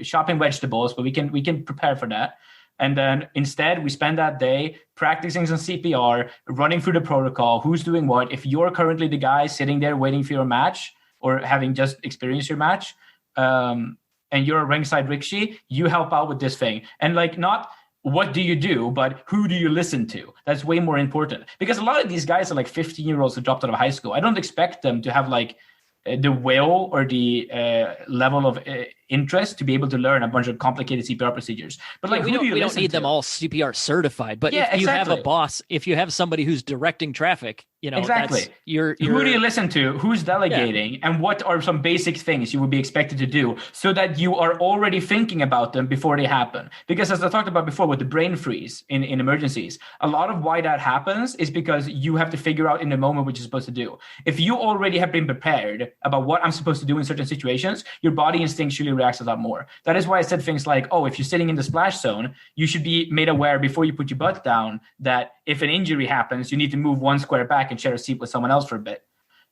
chopping vegetables, but we can prepare for that. And then instead, we spend that day practicing some CPR, running through the protocol, who's doing what. If you're currently the guy sitting there waiting for your match or having just experienced your match, and you're a ringside rickshaw, you help out with this thing. And like, not what do you do, but who do you listen to? That's way more important. Because a lot of these guys are like 15-year-olds who dropped out of high school. I don't expect them to have like the will or the level of interest to be able to learn a bunch of complicated CPR procedures. But like, we don't need them all CPR certified. But if you have a boss, if you have somebody who's directing traffic, exactly. You're who do you listen to? Who's delegating? And what are some basic things you would be expected to do so that you are already thinking about them before they happen? Because as I talked about before with the brain freeze in emergencies, a lot of why that happens is because you have to figure out in the moment what you're supposed to do. If you already have been prepared about what I'm supposed to do in certain situations, your body instinctually reacts a lot more. That is why I said things like, if you're sitting in the splash zone, you should be made aware before you put your butt down that if an injury happens, you need to move 1 square back and share a seat with someone else for a bit.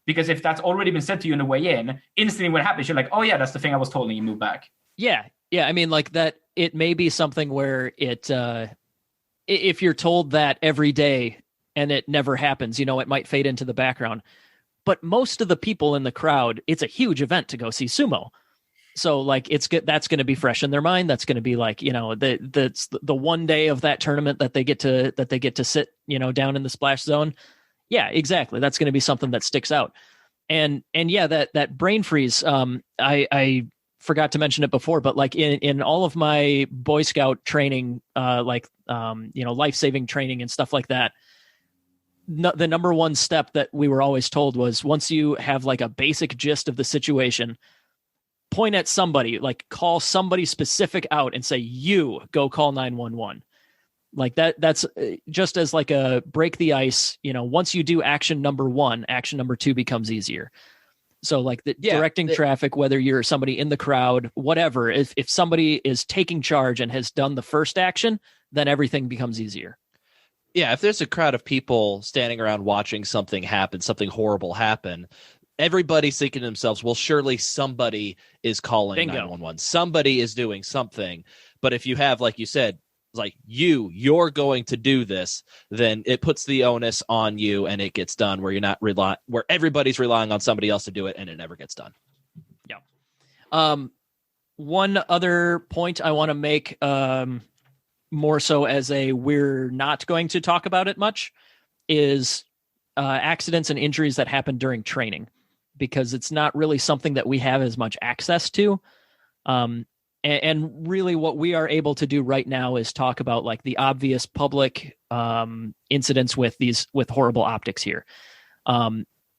Because if that's already been said to you on the way in, instantly what happens, you're like, oh yeah, that's the thing I was told, and you move back. Yeah. I mean, like that, it may be something where if you're told that every day and it never happens, it might fade into the background. But most of the people in the crowd, it's a huge event to go see sumo. So like that's going to be fresh in their mind. That's going to be like, the one day of that tournament that they get to sit, down in the splash zone. Yeah, exactly. That's going to be something that sticks out. And yeah, that brain freeze. I forgot to mention it before, but like in all of my Boy Scout training, life-saving training and stuff like that, the number one step that we were always told was, once you have like a basic gist of the situation, point at somebody, like call somebody specific out and say, you go call 911. Like that's just as like a break the ice. Once you do action number 1, action number 2 becomes easier. So like directing traffic, whether you're somebody in the crowd, whatever, if somebody is taking charge and has done the first action, then everything becomes easier. Yeah. If there's a crowd of people standing around watching something happen, something horrible happen, everybody's thinking to themselves, well, surely somebody is calling Bingo. 911. Somebody is doing something. But if you have, like you said, like you're going to do this, then it puts the onus on you and it gets done, where you're not where everybody's relying on somebody else to do it and it never gets done. Yeah. One other point I want to make, more so as we're not going to talk about it much, is accidents and injuries that happen during training, because it's not really something that we have as much access to. And really what we are able to do right now is talk about like the obvious public incidents with horrible optics here.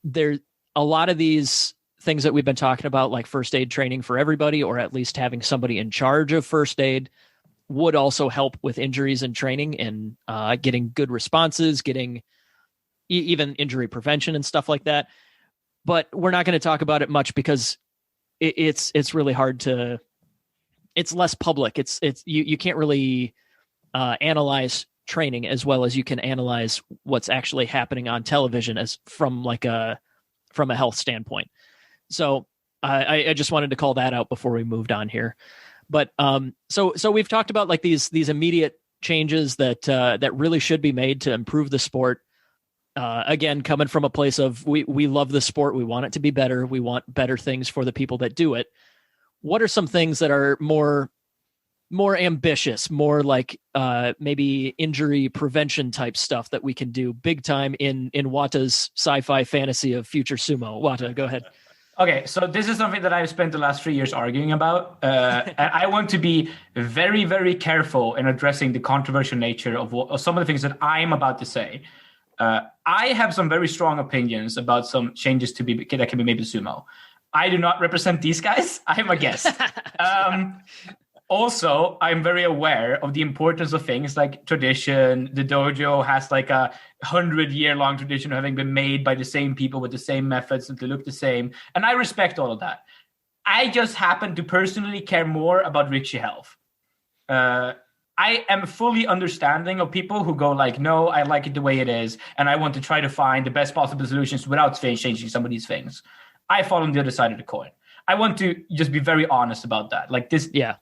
There a lot of these things that we've been talking about, like first aid training for everybody, or at least having somebody in charge of first aid, would also help with injuries and training and getting good responses, getting even injury prevention and stuff like that. But we're not going to talk about it much because it's really hard to. It's less public. You can't really analyze training as well as you can analyze what's actually happening on television as from a health standpoint. So I just wanted to call that out before we moved on here. But so we've talked about like these immediate changes that really should be made to improve the sport. Again, coming from a place of we love the sport, we want it to be better, we want better things for the people that do it. What are some things that are more more ambitious, more like maybe injury prevention type stuff that we can do big time in Whatta's sci-fi fantasy of future sumo. Whatta, go ahead. Okay, so this is something that I've spent the last 3 years arguing about. And I want to be very, very careful in addressing the controversial nature of some of the things that I'm about to say. I have some very strong opinions about some changes that can be made to sumo. I do not represent these guys. I am a guest. Also, I'm very aware of the importance of things like tradition. The dojo has like a 100-year-long tradition of having been made by the same people with the same methods and to look the same. And I respect all of that. I just happen to personally care more about Rixi health. I am fully understanding of people who go like, no, I like it the way it is. And I want to try to find the best possible solutions without changing some of these things. I fall on the other side of the coin. I want to just be very honest about that. Like this. Yeah.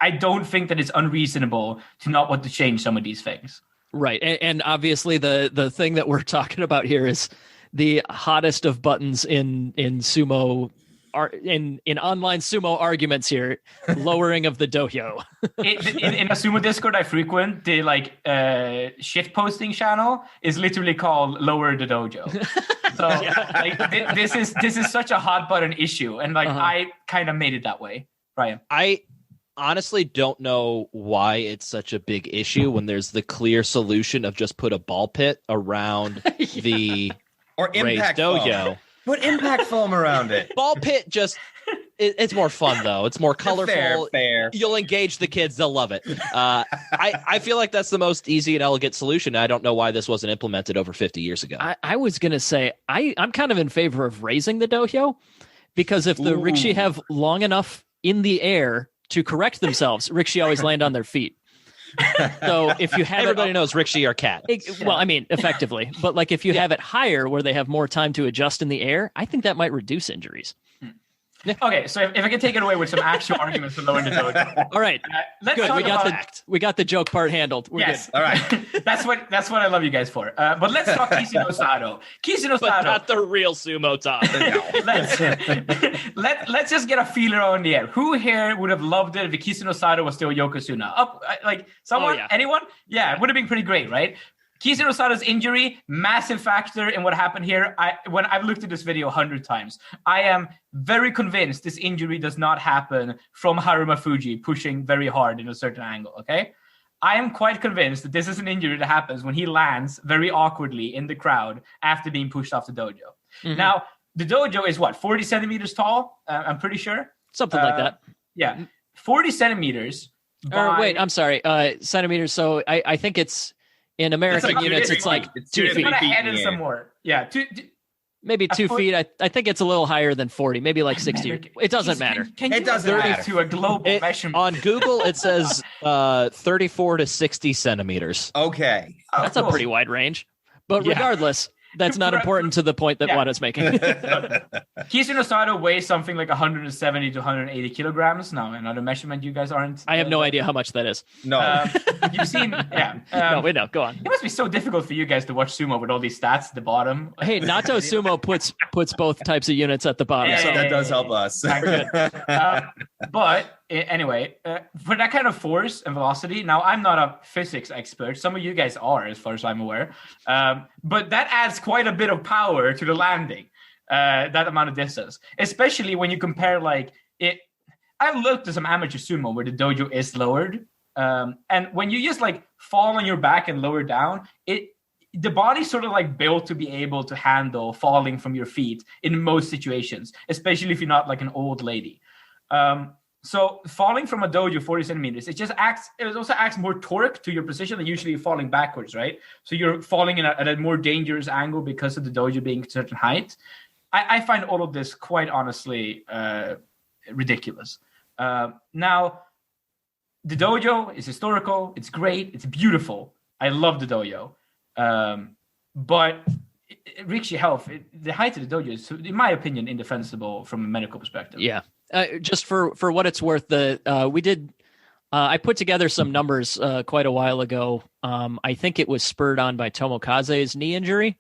I don't think that it's unreasonable to not want to change some of these things. Right. And obviously the thing that we're talking about here is the hottest of buttons in sumo, in online sumo arguments here, lowering of the dojo. in a sumo Discord I frequent, the shit posting channel is literally called Lower the Dojo. So like this is such a hot button issue, and I kind of made it that way. Brian, I honestly don't know why it's such a big issue when there's the clear solution of just put a ball pit around the or impact dojo. Foam. Put impact foam around it. Ball pit it's more fun though. It's more colorful. Fair. You'll engage the kids. They'll love it. I feel like that's the most easy and elegant solution. I don't know why this wasn't implemented over 50 years ago. I was going to say, I'm kind of in favor of raising the dojo, because if the Rixi have long enough in the air to correct themselves, Rixi always land on their feet. So if you have everybody knows Rixi are cat. Well, I mean, effectively, but like if you have it higher where they have more time to adjust in the air, I think that might reduce injuries. Okay, so if I can take it away with some actual arguments for lowering the dojo. All right, let's good. talk We got the joke part handled. We're yes, good. all right. That's what I love you guys for. But let's talk Kishino Sato. Kishino But Sato. not the real sumo top. let's just get a feeler on the air. Who here would have loved it if Kishino Sato was still Yokozuna? Someone? Oh, yeah. Anyone? Yeah, it would have been pretty great, right? Kishino Sato's injury, massive factor in what happened here. When I've looked at this video 100 times, I am very convinced this injury does not happen from Haruma Fuji pushing very hard in a certain angle, okay? I am quite convinced that this is an injury that happens when he lands very awkwardly in the crowd after being pushed off the dojo. Mm-hmm. Now, the dojo is 40 centimeters tall? I'm pretty sure. Something like that. Yeah. 40 centimeters. Wait, I'm sorry. Centimeters. So I think it's... In American units, it's like 2 feet. Add in some more. Yeah, maybe 2 feet. I think it's a little higher than 40, maybe like 60. It doesn't matter. Can you matter to a global measurement? On Google, it says 34 to 60 centimeters. Okay. That's a pretty wide range. But regardless, that's not important to the point that Whatta's making. Kishino Sato weighs something like 170 to 180 kilograms. Now, another measurement you guys aren't... I have no idea how much that is. No. You've seen... Yeah. No, we know. Go on. It must be so difficult for you guys to watch sumo with all these stats at the bottom. Hey, Nato Sumo puts both types of units at the bottom. So that does help us. But anyway, for that kind of force and velocity, now I'm not a physics expert. Some of you guys are, as far as I'm aware. But that adds quite a bit of power to the landing, that amount of distance, especially when you compare it. I looked at some amateur sumo where the dojo is lowered. And when you just fall on your back and lower down, the body's sort of built to be able to handle falling from your feet in most situations, especially if you're not an old lady. So falling from a dojo 40 centimeters, it also acts more torque to your position than usually falling backwards, right? So you're falling at a more dangerous angle because of the dojo being a certain height. I find all of this quite honestly ridiculous. Now, the dojo is historical. It's great. It's beautiful. I love the dojo. But Rixi health, the height of the dojo is, in my opinion, indefensible from a medical perspective. Yeah. Just for what it's worth, I put together some numbers quite a while ago. I think it was spurred on by Tomokaze's knee injury.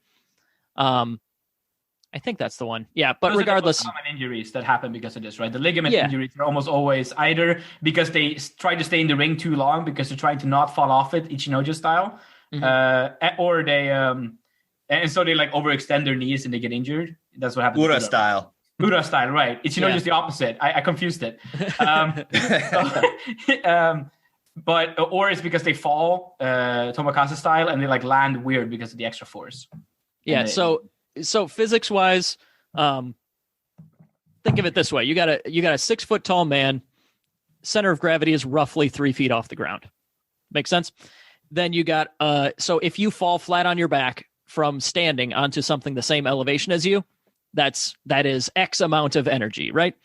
I think that's the one. Yeah, but Those regardless, are the most common injuries that happen because of this, right? The ligament Yeah. injuries are almost always either because they try to stay in the ring too long because they're trying to not fall off it, Ichinojo style, or they and so they like overextend their knees and they get injured. That's what happens. Ura style. Ura style, right? Ichinojo is the opposite. I confused it. But or it's because they fall Tomokazu style and they like land weird because of the extra force. Yeah. So physics wise, think of it this way: you got a 6 foot tall man. Center of gravity is roughly 3 feet off the ground. Make sense? Then you got so if you fall flat on your back from standing onto something the same elevation as you, that is X amount of energy, right?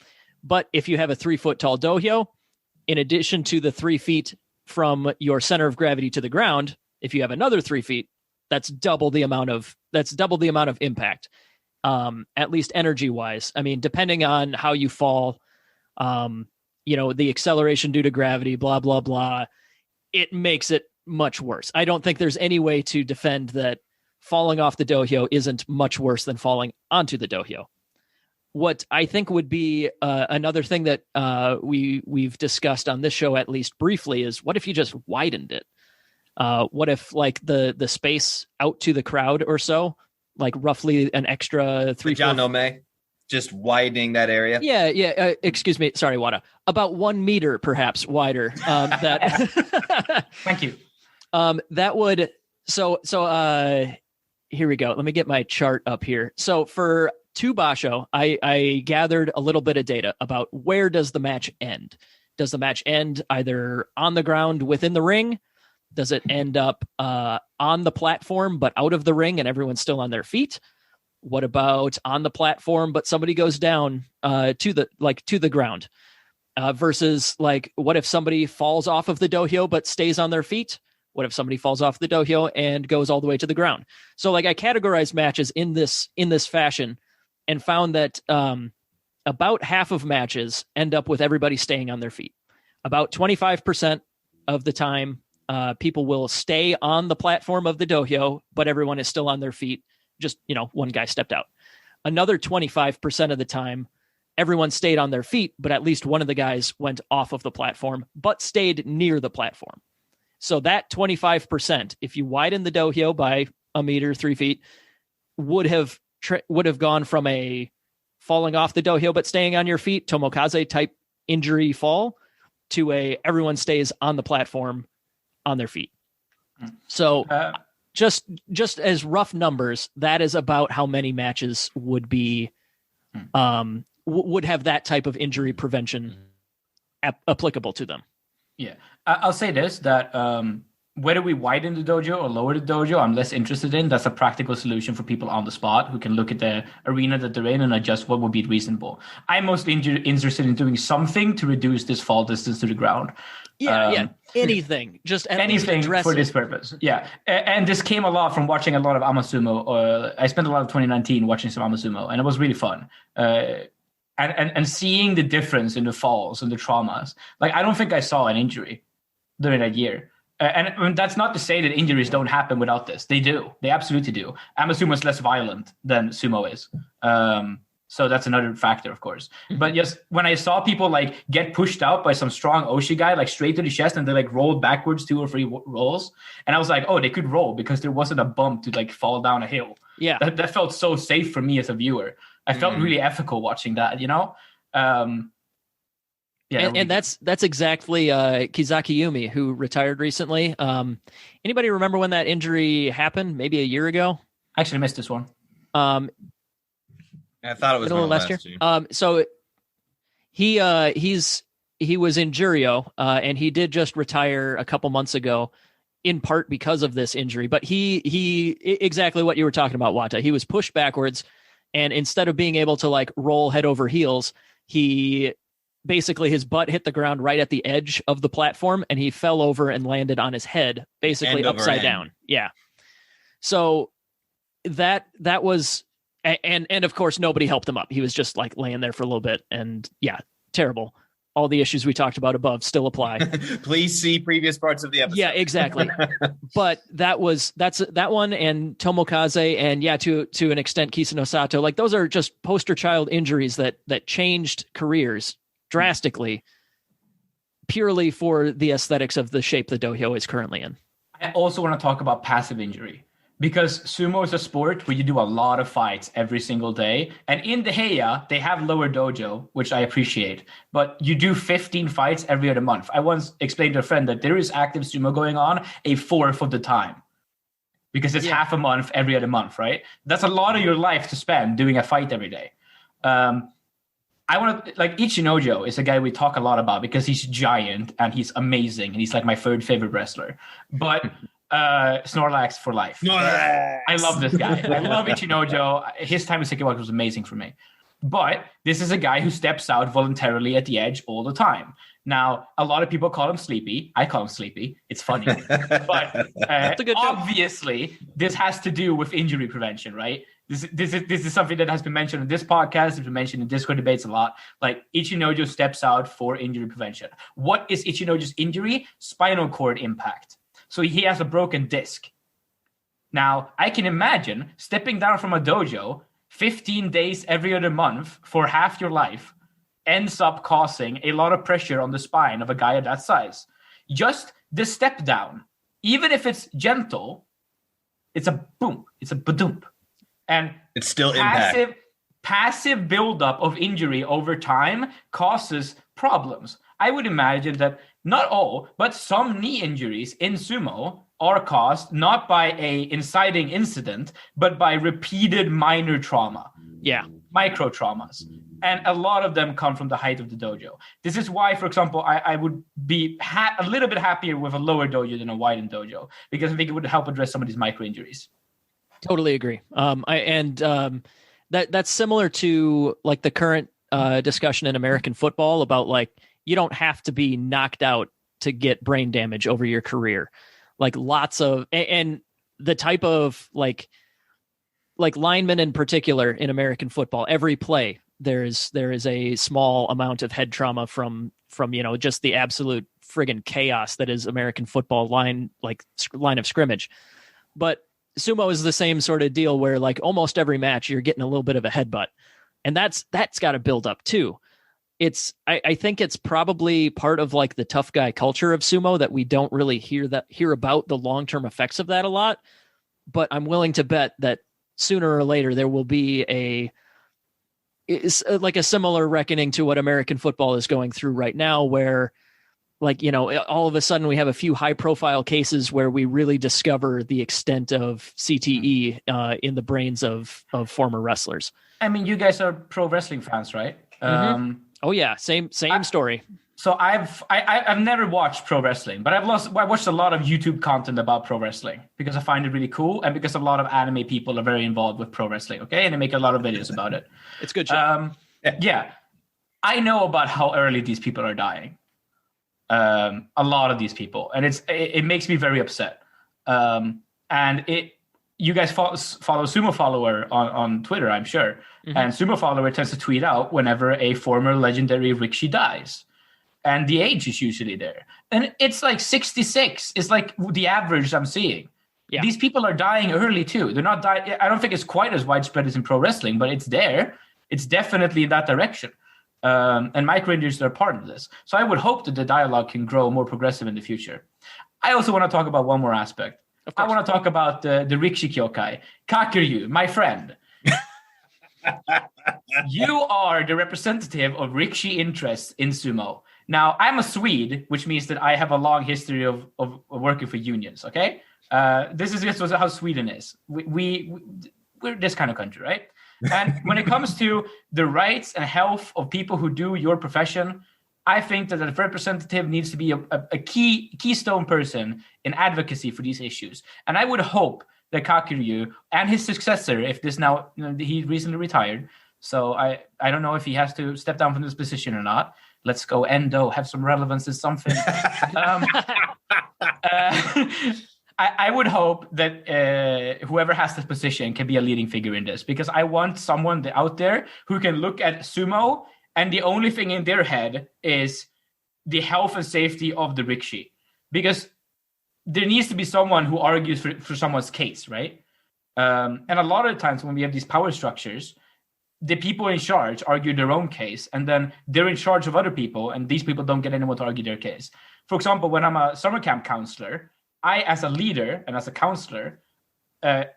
But if you have a 3 foot tall dohyo, in addition to the 3 feet from your center of gravity to the ground, if you have another 3 feet, that's double the amount of impact, at least energy wise. I mean, depending on how you fall, the acceleration due to gravity, blah, blah, blah, it makes it much worse. I don't think there's any way to defend that falling off the dohyo isn't much worse than falling onto the dohyo. What I think would be another thing that we've discussed on this show, at least briefly, is what if you just widened it? What if like the space out to the crowd or so, like roughly an extra 3 John Nome, just widening that area. Yeah. Excuse me. Sorry, Whatta. About 1 meter, perhaps wider. That. Thank you. That would. So here we go. Let me get my chart up here. So for 2 Basho, I gathered a little bit of data about where does the match end. Does the match end either on the ground within the ring? Does it end up on the platform but out of the ring and everyone's still on their feet? What about on the platform but somebody goes down to the ground? Versus like, what if somebody falls off of the dohyo but stays on their feet? What if somebody falls off the dohyo and goes all the way to the ground? So like I categorized matches in this fashion and found that about half of matches end up with everybody staying on their feet. About 25% of the time, people will stay on the platform of the dohyo, but everyone is still on their feet. Just, one guy stepped out. Another 25% of the time, everyone stayed on their feet, but at least one of the guys went off of the platform, but stayed near the platform. So that 25%, if you widen the dohyo by a meter, 3 feet, would have gone from a falling off the dohyo but staying on your feet, tomokaze type injury fall, to a everyone stays on the platform on their feet. So just as rough numbers, that is about how many matches would be would have that type of injury prevention applicable to them. Yeah, I'll say this, that whether we widen the dojo or lower the dojo, I'm less interested in. That's a practical solution for people on the spot who can look at the arena that they're in and adjust what would be reasonable. I'm mostly interested in doing something to reduce this fall distance to the ground. Yeah, anything. Just anything for this purpose. Yeah, and this came a lot from watching a lot of Amasumo. I spent a lot of 2019 watching some Amasumo, and it was really fun. And seeing the difference in the falls and the traumas. Like, I don't think I saw an injury during that year. And that's not to say that injuries don't happen without this. They do. They absolutely do. Amasumo is less violent than sumo is. So that's another factor, of course. But yes, when I saw people like get pushed out by some strong Oshi guy, like straight to the chest, and they like rolled backwards 2 or 3 rolls, and I was like, oh, they could roll because there wasn't a bump to like fall down a hill. Yeah, that felt so safe for me as a viewer. I felt really ethical watching that, and that's exactly Kizaki Yumi, who retired recently. Anybody remember when that injury happened? Maybe a year ago. I actually missed this one. I thought it was last year. So he was in Juryo, and he did just retire a couple months ago, in part because of this injury. But he exactly what you were talking about, Whatta. He was pushed backwards, and instead of being able to like roll head over heels, he basically his butt hit the ground right at the edge of the platform, and he fell over and landed on his head, basically upside down. Yeah. So that was. And of course, nobody helped him up. He was just like laying there for a little bit, and yeah, terrible. all the issues we talked about above still apply. Please see previous parts of the episode. Yeah, exactly. But that's that one, and Tomokaze, and to an extent Kisano Sato. Like, those are just poster child injuries that changed careers drastically, purely for the aesthetics of the shape the dohyo is currently in. I also want to talk about passive injury, because sumo is a sport where you do a lot of fights every single day. And in the Heiya, they have lower dojo, which I appreciate, but you do 15 fights every other month. I once explained to a friend that there is active sumo going on a fourth of the time, because it's half a month every other month, right? That's a lot of your life to spend doing a fight every day. I want to, like, Ichinojo is a guy we talk a lot about because he's giant and he's amazing and he's like my third favorite wrestler. But Snorlax for life. Snorlax! I love this guy. I love Ichinojo. His time in Sekiwaka was amazing for me. But this is a guy who steps out voluntarily at the edge all the time. Now, a lot of people call him Sleepy. I call him Sleepy. It's funny. But obviously, this has to do with injury prevention, right? This is something that has been mentioned in this podcast. It's been mentioned in Discord debates a lot. Like, Ichinojo steps out for injury prevention. What is Ichinojo's injury? Spinal cord impact. So he has a broken disc. Now, I can imagine stepping down from a dojo 15 days every other month for half your life ends up causing a lot of pressure on the spine of a guy of that size. Just the step down, even if it's gentle, it's a boom, it's a badoom. And it's still passive buildup of injury over time causes problems. I would imagine that not all, but some knee injuries in sumo are caused not by a inciting incident, but by repeated minor trauma. Yeah. Micro traumas. And a lot of them come from the height of the dojo. This is why, for example, I would be a little bit happier with a lower dojo than a widened dojo, because I think it would help address some of these micro injuries. Totally agree. That's similar to like the current discussion in American football about, like, you don't have to be knocked out to get brain damage over your career. Like, lots of, and the type of like linemen in particular in American football, every play there is a small amount of head trauma from just the absolute friggin' chaos that is American football line of scrimmage. But sumo is the same sort of deal where, like, almost every match you're getting a little bit of a headbutt, and that's got to build up too. I think it's probably part of like the tough guy culture of sumo that we don't really hear about the long-term effects of that a lot. But I'm willing to bet that sooner or later there will be like a similar reckoning to what American football is going through right now, where, like, all of a sudden we have a few high profile cases where we really discover the extent of CTE in the brains of former wrestlers. I mean, you guys are pro wrestling fans, right? Mm-hmm. Oh yeah, same story. So I've never watched pro wrestling, but I watched a lot of YouTube content about pro wrestling because I find it really cool, and because a lot of anime people are very involved with pro wrestling. Okay, and they make a lot of videos about it. It's good. Yeah, I know about how early these people are dying. A lot of these people, and it makes me very upset. You guys follow Sumo Follower on Twitter, I'm sure. Mm-hmm. And Sumo Follower tends to tweet out whenever a former legendary Rikishi dies. And the age is usually there. And it's like 66 is like the average I'm seeing. Yeah. These people are dying early too. They're not dying. I don't think it's quite as widespread as in pro wrestling, but it's there. It's definitely in that direction. And microinjuries are part of this. So I would hope that the dialogue can grow more progressive in the future. I also want to talk about one more aspect. I want to talk about the Rikishi Kyokai. Kakiryu, my friend. You are the representative of Rikishi interests in sumo. Now, I'm a Swede, which means that I have a long history of working for unions, okay? This is just how Sweden is. We're this kind of country, right? And when it comes to the rights and health of people who do your profession, I think that the representative needs to be a keystone person in advocacy for these issues. And I would hope that Kakiryu and his successor, if this now, he recently retired, so I don't know if he has to step down from this position or not. Let's go Endo, have some relevance in something. I would hope that whoever has this position can be a leading figure in this, because I want someone out there who can look at sumo and the only thing in their head is the health and safety of the rikishi, because there needs to be someone who argues for someone's case, right? And a lot of times when we have these power structures, the people in charge argue their own case, and then they're in charge of other people, and these people don't get anyone to argue their case. For example, when I'm a summer camp counselor, I, as a leader and as a counselor,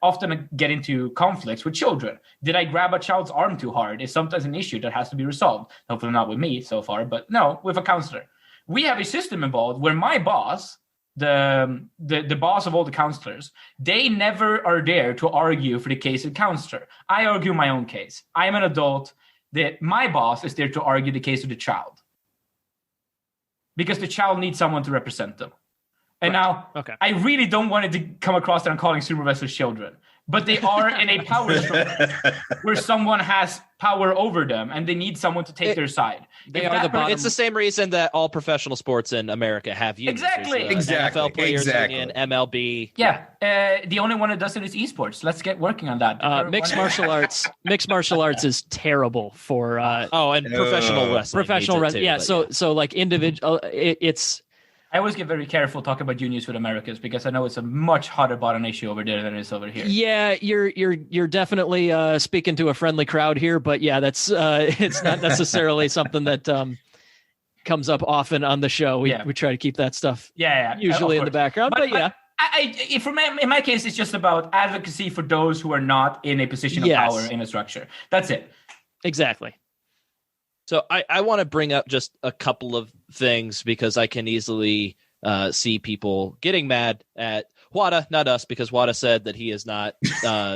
often get into conflicts with children. Did I grab a child's arm too hard? Is sometimes an issue that has to be resolved. Hopefully not with me so far, but no, with a counselor. We have a system involved where my boss, the boss of all the counselors, they never are there to argue for the case of the counselor. I argue my own case. I am an adult. My boss is there to argue the case of the child, because the child needs someone to represent them. And now, I really don't want it to come across that I'm calling sumo wrestlers children, but they are in a power structure where someone has power over them, and they need someone to take their side. It's the same reason that all professional sports in America have unions. Exactly. NFL Players Union, MLB. Yeah. The only one that does it is esports. Let's get working on that. Mixed martial arts. Mixed martial arts is terrible for. And professional wrestling. Professional wrestling. Yeah. So like individual. It's. I always get very careful talking about unions with Americans, because I know it's a much hotter button issue over there than it is over here. Yeah, you're definitely speaking to a friendly crowd here, but yeah, that's it's not necessarily something that comes up often on the show. We try to keep that stuff usually in the background, but yeah. In my case, it's just about advocacy for those who are not in a position of power in a structure. That's it. Exactly. So I want to bring up just a couple of things, because I can easily see people getting mad at Whatta, not us, because Whatta said that he is not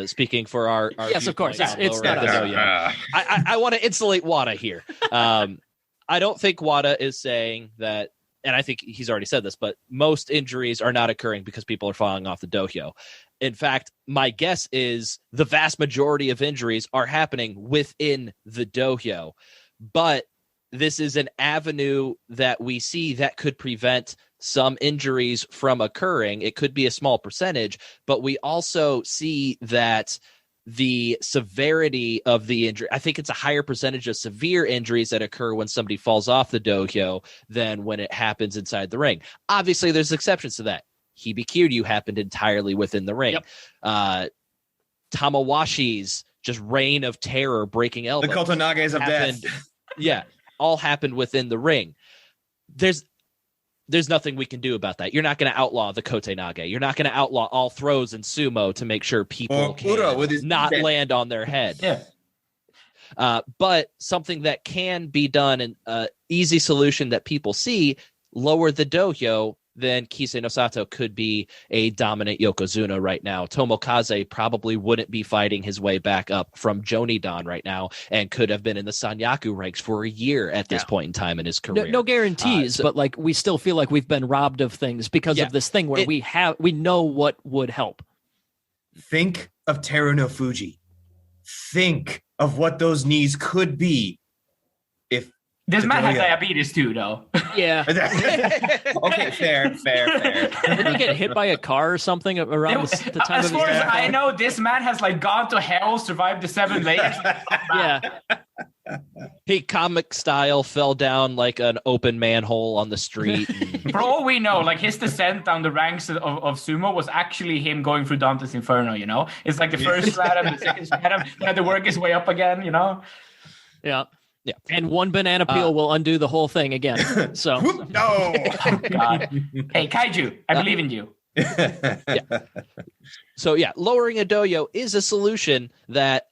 speaking for our yes, of course. It's not us. I want to insulate Whatta here. I don't think Whatta is saying that, and I think he's already said this, but most injuries are not occurring because people are falling off the dohyo. In fact, my guess is the vast majority of injuries are happening within the dohyo. But this is an avenue that we see that could prevent some injuries from occurring. It could be a small percentage, but we also see that the severity of the injury, I think it's a higher percentage of severe injuries that occur when somebody falls off the dohyo than when it happens inside the ring. Obviously, there's exceptions to that. Hibikiryu happened entirely within the ring. Yep. Tamawashi's just reign of terror, breaking elbows. The Kotonages of death. Yeah, all happened within the ring. There's nothing we can do about that. You're not going to outlaw the Kotenage. You're not going to outlaw all throws in sumo to make sure people can not land on their head. Yeah. But something that can be done, and an easy solution that people see, lower the dohyo, then Kisei no Sato could be a dominant Yokozuna right now. Tomokaze probably wouldn't be fighting his way back up from Jonidan right now, and could have been in the Sanyaku ranks for a year at this point in time in his career. No guarantees, but like we still feel like we've been robbed of things because of this thing where we know what would help. Think of Teru no Fuji. Think of what those knees could be if this man has diabetes too, though. Yeah. Okay, fair. Did he get hit by a car or something around the time as of his far as I know, this man has like gone to hell, survived the 7 layers. Yeah. He comic style fell down like an open manhole on the street. For all we know, like his descent down the ranks of sumo was actually him going through Dante's Inferno, you know? It's like the first stratum, the second stratum, he had to work his way up again, you know? Yeah. Yeah, and one banana peel will undo the whole thing again. So, no. Oh, God. Hey, Kaiju, I believe in you. So, lowering a dohyo is a solution that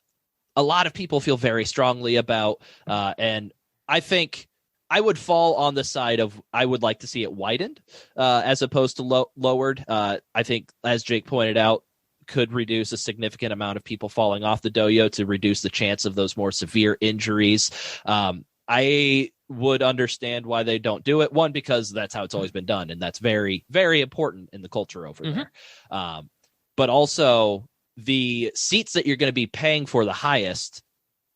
a lot of people feel very strongly about, and I think I would fall on the side of I would like to see it widened as opposed to lowered. I think, as Jake pointed out, could reduce a significant amount of people falling off the dohyo to reduce the chance of those more severe injuries. I would understand why they don't do it. One, because that's how it's always been done, and that's very, very important in the culture over there. But also, the seats that you're going to be paying for the highest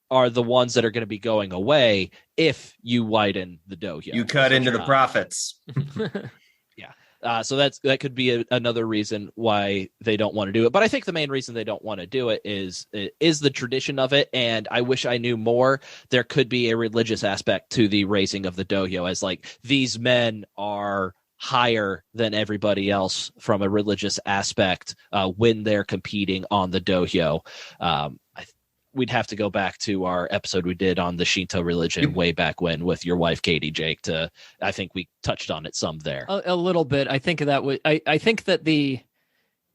are the ones that are going to be going away if you widen the dohyo. You cut into the profits. So that could be another reason why they don't want to do it. But I think the main reason they don't want to do it is the tradition of it. And I wish I knew more. There could be a religious aspect to the raising of the dohyo, as like these men are higher than everybody else from a religious aspect when they're competing on the dohyo. We'd have to go back to our episode we did on the Shinto religion way back when with your wife, Katie, Jake, I think we touched on it some there. A little bit. I think that I think that the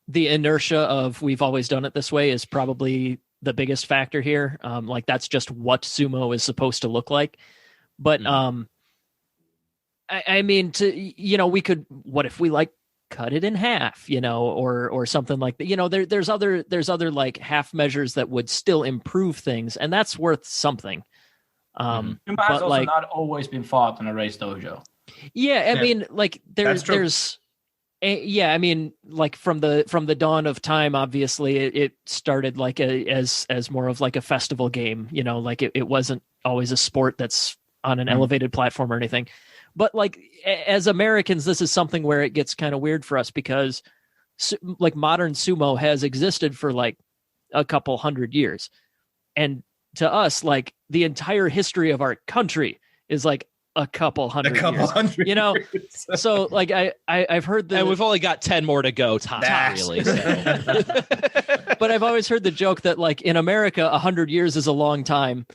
inertia of we've always done it this way is probably the biggest factor here. Like that's just what sumo is supposed to look like. But I mean, we could, what if we like cut it in half, or something like that. There's other like half measures that would still improve things, and that's worth something. Sumo has also not always been fought in a raised dojo. Yeah, I mean, like I mean, like from the dawn of time, obviously it started like as more of like a festival game, like it wasn't always a sport that's on an elevated platform or anything. But like as Americans, this is something where it gets kind of weird for us because like modern sumo has existed for like a couple hundred years. And to us, like the entire history of our country is like a couple hundred years. So like I've heard and we've only got 10 more to go tops, really. So. But I've always heard the joke that like in America, 100 years is a long time,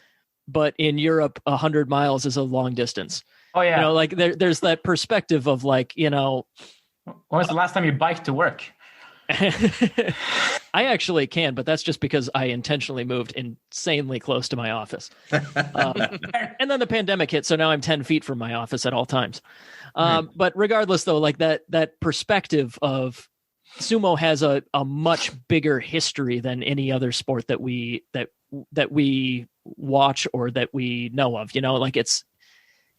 but in Europe, 100 miles is a long distance. Oh yeah, like there's that perspective of like, when was the last time you biked to work? I actually can, but that's just because I intentionally moved insanely close to my office. And then the pandemic hit, so now I'm 10 feet from my office at all times. But regardless, though, like that perspective of sumo has a much bigger history than any other sport that we watch or that we know of. Like it's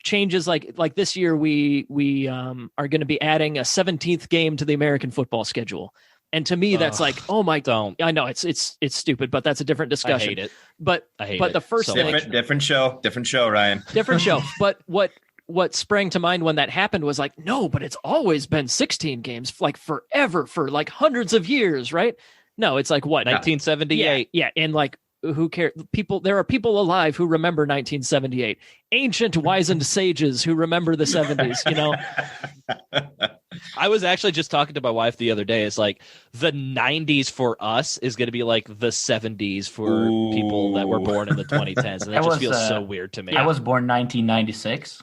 changes like this year we are going to be adding a 17th game to the American football schedule, and to me that's like, oh my, don't I know it's stupid, but that's a different discussion. I hate it. But the first thing, different show Ryan, different show. But what sprang to mind when that happened was like, no, but it's always been 16 games like forever, for like hundreds of years, right? No, it's like what, 1978. Yeah, and like who cares? There are people alive who remember 1978. Ancient wizened sages who remember the 70s. I was actually just talking to my wife the other day. It's like the 90s for us is going to be like the 70s for people that were born in the 2010s, and that just feels so weird to me. I was born 1996.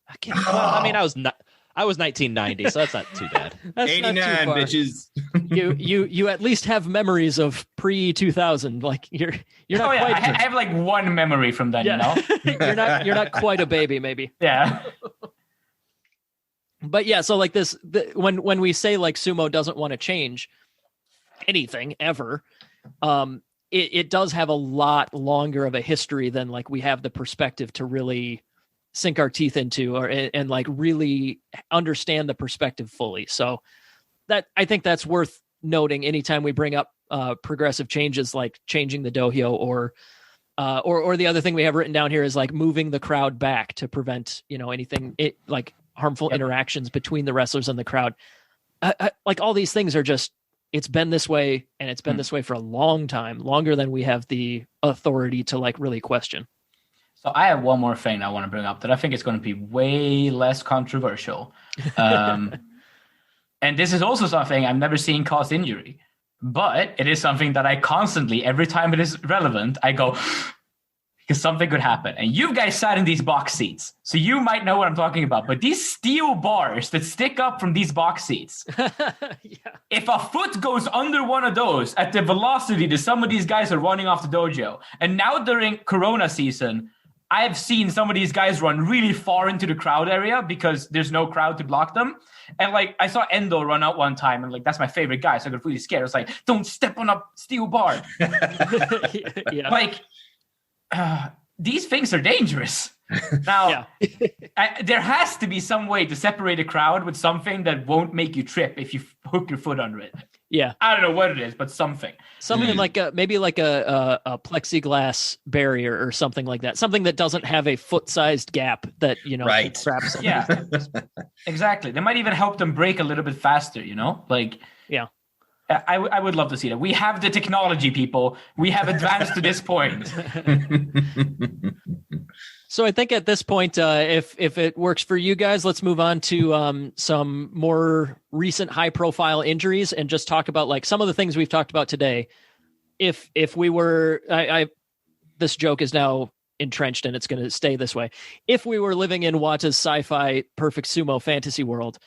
I mean, I was 1990, so that's not too bad. That's 89 bitches. You at least have memories of pre-2000. Like you're not quite. I have like one memory from then. You're not quite a baby, maybe. Yeah. But yeah, so like this, when we say like sumo doesn't want to change anything ever, it does have a lot longer of a history than like we have the perspective to really sink our teeth into and like really understand the perspective fully. So that, I think that's worth noting anytime we bring up progressive changes like changing the dohyo or the other thing we have written down here is like moving the crowd back to prevent anything like harmful interactions between the wrestlers and the crowd. Like all these things are just, it's been this way, and it's been this way for a long time, longer than we have the authority to like really question. So I have one more thing I want to bring up that I think is going to be way less controversial. And this is also something I've never seen cause injury, but it is something that I constantly, every time it is relevant, I go, because something could happen. And you guys sat in these box seats, so you might know what I'm talking about. But these steel bars that stick up from these box seats, if a foot goes under one of those at the velocity that some of these guys are running off the dojo, and now during Corona season, I've seen some of these guys run really far into the crowd area because there's no crowd to block them. And like, I saw Endo run out one time, and like, that's my favorite guy. So I got really scared. I was like, don't step on a steel bar. Like, these things are dangerous. Now, there has to be some way to separate a crowd with something that won't make you trip if you hook your foot under it. Yeah. I don't know what it is, but something. Something like maybe like a plexiglass barrier or something like that. Something that doesn't have a foot-sized gap that, Right. traps them. Yeah, exactly. They might even help them break a little bit faster, Like, Yeah. I would love to see that. We have the technology, people. We have advanced to this point. So I think at this point, if it works for you guys, let's move on to some more recent high-profile injuries and just talk about like some of the things we've talked about today. If we were, this joke is now entrenched and it's going to stay this way. If we were living in Whatta's sci-fi perfect sumo fantasy world,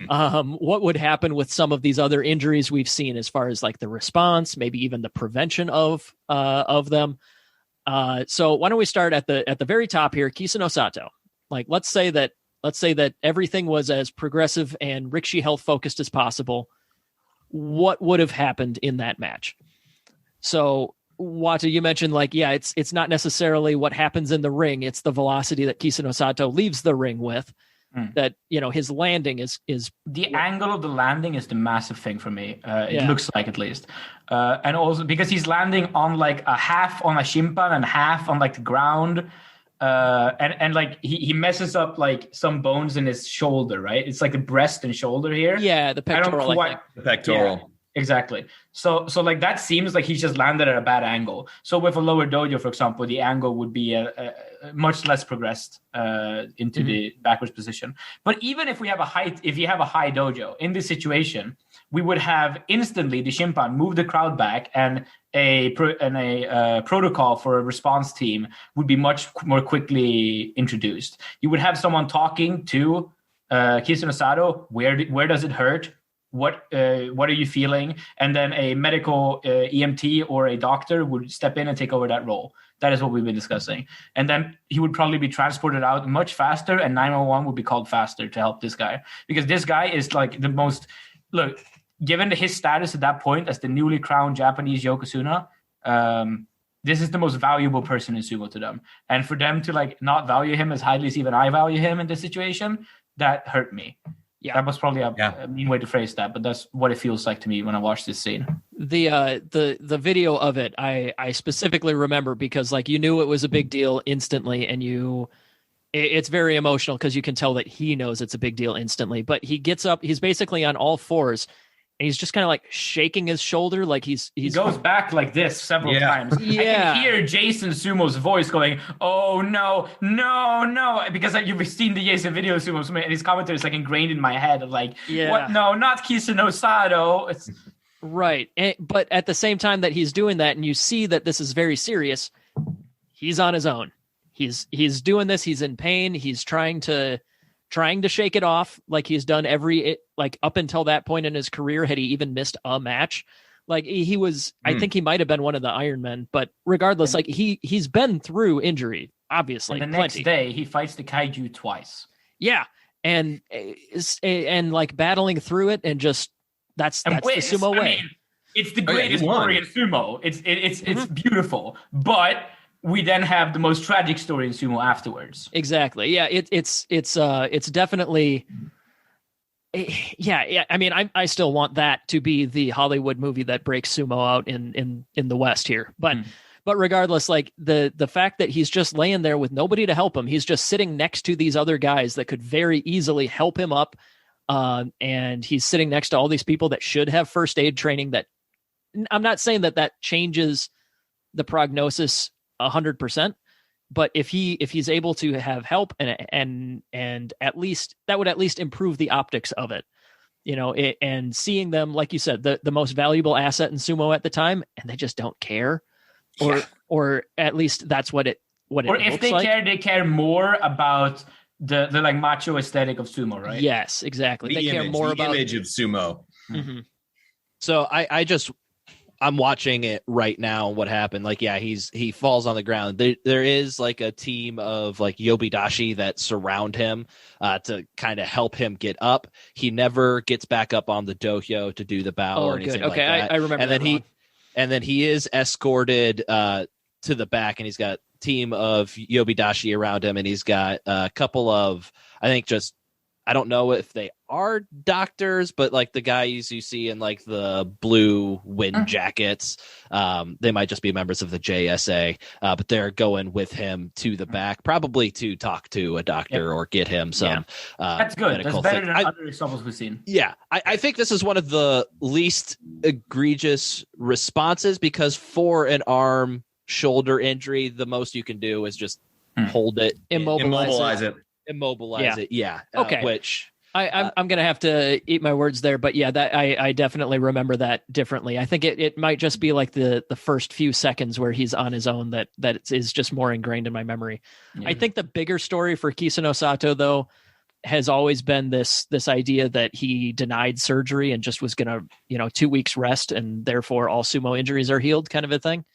what would happen with some of these other injuries we've seen as far as like the response, maybe even the prevention of them? So why don't we start at the very top here, Kisano Sato. Like, let's say that everything was as progressive and Rikishi health focused as possible. What would have happened in that match? So Whatta, you mentioned like, yeah, it's not necessarily what happens in the ring. It's the velocity that Kisano Sato leaves the ring with. That his landing is the angle of the landing is the massive thing for me. It looks like, at least, and also because he's landing on like a half on a shimpan and half on like the ground, and like he messes up like some bones in his shoulder, right? It's like the breast and shoulder here. Yeah, the pectoral. The pectoral. Yeah, exactly. So like that seems like he's just landed at a bad angle. So with a lower dojo, for example, the angle would be a much less progressed into the backwards position. But even if you have a high dojo in this situation, we would have instantly the shimpan move the crowd back, and a protocol for a response team would be much more quickly introduced. You would have someone talking to Kisano Sato. Where does it hurt? What are you feeling? And then a medical EMT or a doctor would step in and take over that role. That is what we've been discussing. And then he would probably be transported out much faster, and 911 would be called faster to help this guy. Because this guy is like the most, look, given his status at that point as the newly crowned Japanese Yokozuna, this is the most valuable person in sumo to them. And for them to like not value him as highly as even I value him in this situation, that hurt me. Yeah, that was probably a mean way to phrase that, but that's what it feels like to me when I watch this scene. The video of it, I specifically remember because like you knew it was a big deal instantly, and it's very emotional because you can tell that he knows it's a big deal instantly. But he gets up, he's basically on all fours, and he's just kind of like shaking his shoulder, like he goes back like this several times. Yeah. I can hear Jason Sumo's voice going, "Oh no, no, no!" Because like, you've seen the Jason video of Sumo, and his commentary is like ingrained in my head. Of like, what? No, not Kisano Sato. It's right, but at the same time that he's doing that, and you see that this is very serious, he's on his own. He's doing this. He's in pain. He's trying to shake it off, like he's done like up until that point in his career, had he even missed a match. Like he was, I think he might have been one of the Iron Men, but regardless, like he's been through injury, obviously. And the next day he fights the kaiju twice. Yeah. And like battling through it, and just that's the sumo way. I mean, it's the greatest story in sumo. It's beautiful, but we then have the most tragic story in sumo afterwards. Exactly. Yeah. It's definitely. Yeah. I mean, I still want that to be the Hollywood movie that breaks sumo out in the West here, but regardless, like the fact that he's just laying there with nobody to help him, he's just sitting next to these other guys that could very easily help him up, and he's sitting next to all these people that should have first aid training. That I'm not saying that changes the prognosis 100%, but if he's able to have help and at least that would at least improve the optics of it, and seeing them, like you said, the most valuable asset in sumo at the time, and they just don't care, or at least that's what it or if they care, they care more about the like macho aesthetic of sumo, right? Yes, exactly. They care more about the image of sumo. Mm-hmm. So I'm watching it right now. What happened? Like, yeah, he falls on the ground. There is like a team of like yobidashi that surround him to kind of help him get up. He never gets back up on the dohyo to do the bow or anything like that. I remember. And then he is escorted to the back, and he's got a team of yobidashi around him, and he's got a couple of, I I don't know if they are doctors, but like the guys you see in like the blue wind jackets, they might just be members of the JSA, but they're going with him to the back, probably to talk to a doctor or get him some. That's good. That's better than other examples we've seen. Yeah, I think this is one of the least egregious responses, because for an arm shoulder injury, the most you can do is just hold it, immobilize it. Yeah. Okay. Which I'm going to have to eat my words there, but yeah, that I definitely remember that differently. I think it might just be like the first few seconds where he's on his own that is just more ingrained in my memory. I think the bigger story for Kisano Sato, though, has always been this idea that he denied surgery and just was going to, 2 weeks rest, and therefore all sumo injuries are healed, kind of a thing.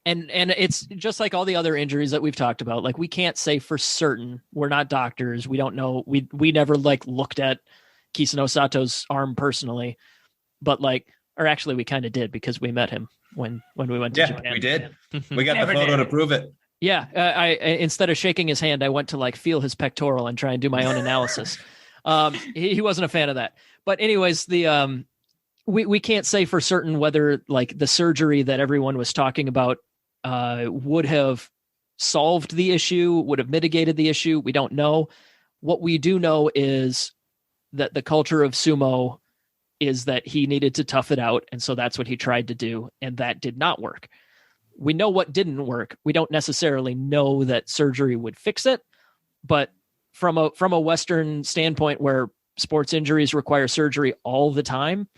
And it's just like all the other injuries that we've talked about. Like, we can't say for certain. We're not doctors. We don't know. We never like looked at Kisano Sato's arm personally, but or actually we kind of did, because we met him when we went to Japan. We did. We got the photo to prove it. Yeah. I instead of shaking his hand, I went to like feel his pectoral and try and do my own analysis. He wasn't a fan of that. But anyways, we can't say for certain whether like the surgery that everyone was talking about would have solved the issue, would have mitigated the issue. We don't know. What we do know is that the culture of sumo is that he needed to tough it out. And so that's what he tried to do. And that did not work. We know what didn't work. We don't necessarily know that surgery would fix it, but from a Western standpoint where sports injuries require surgery all the time,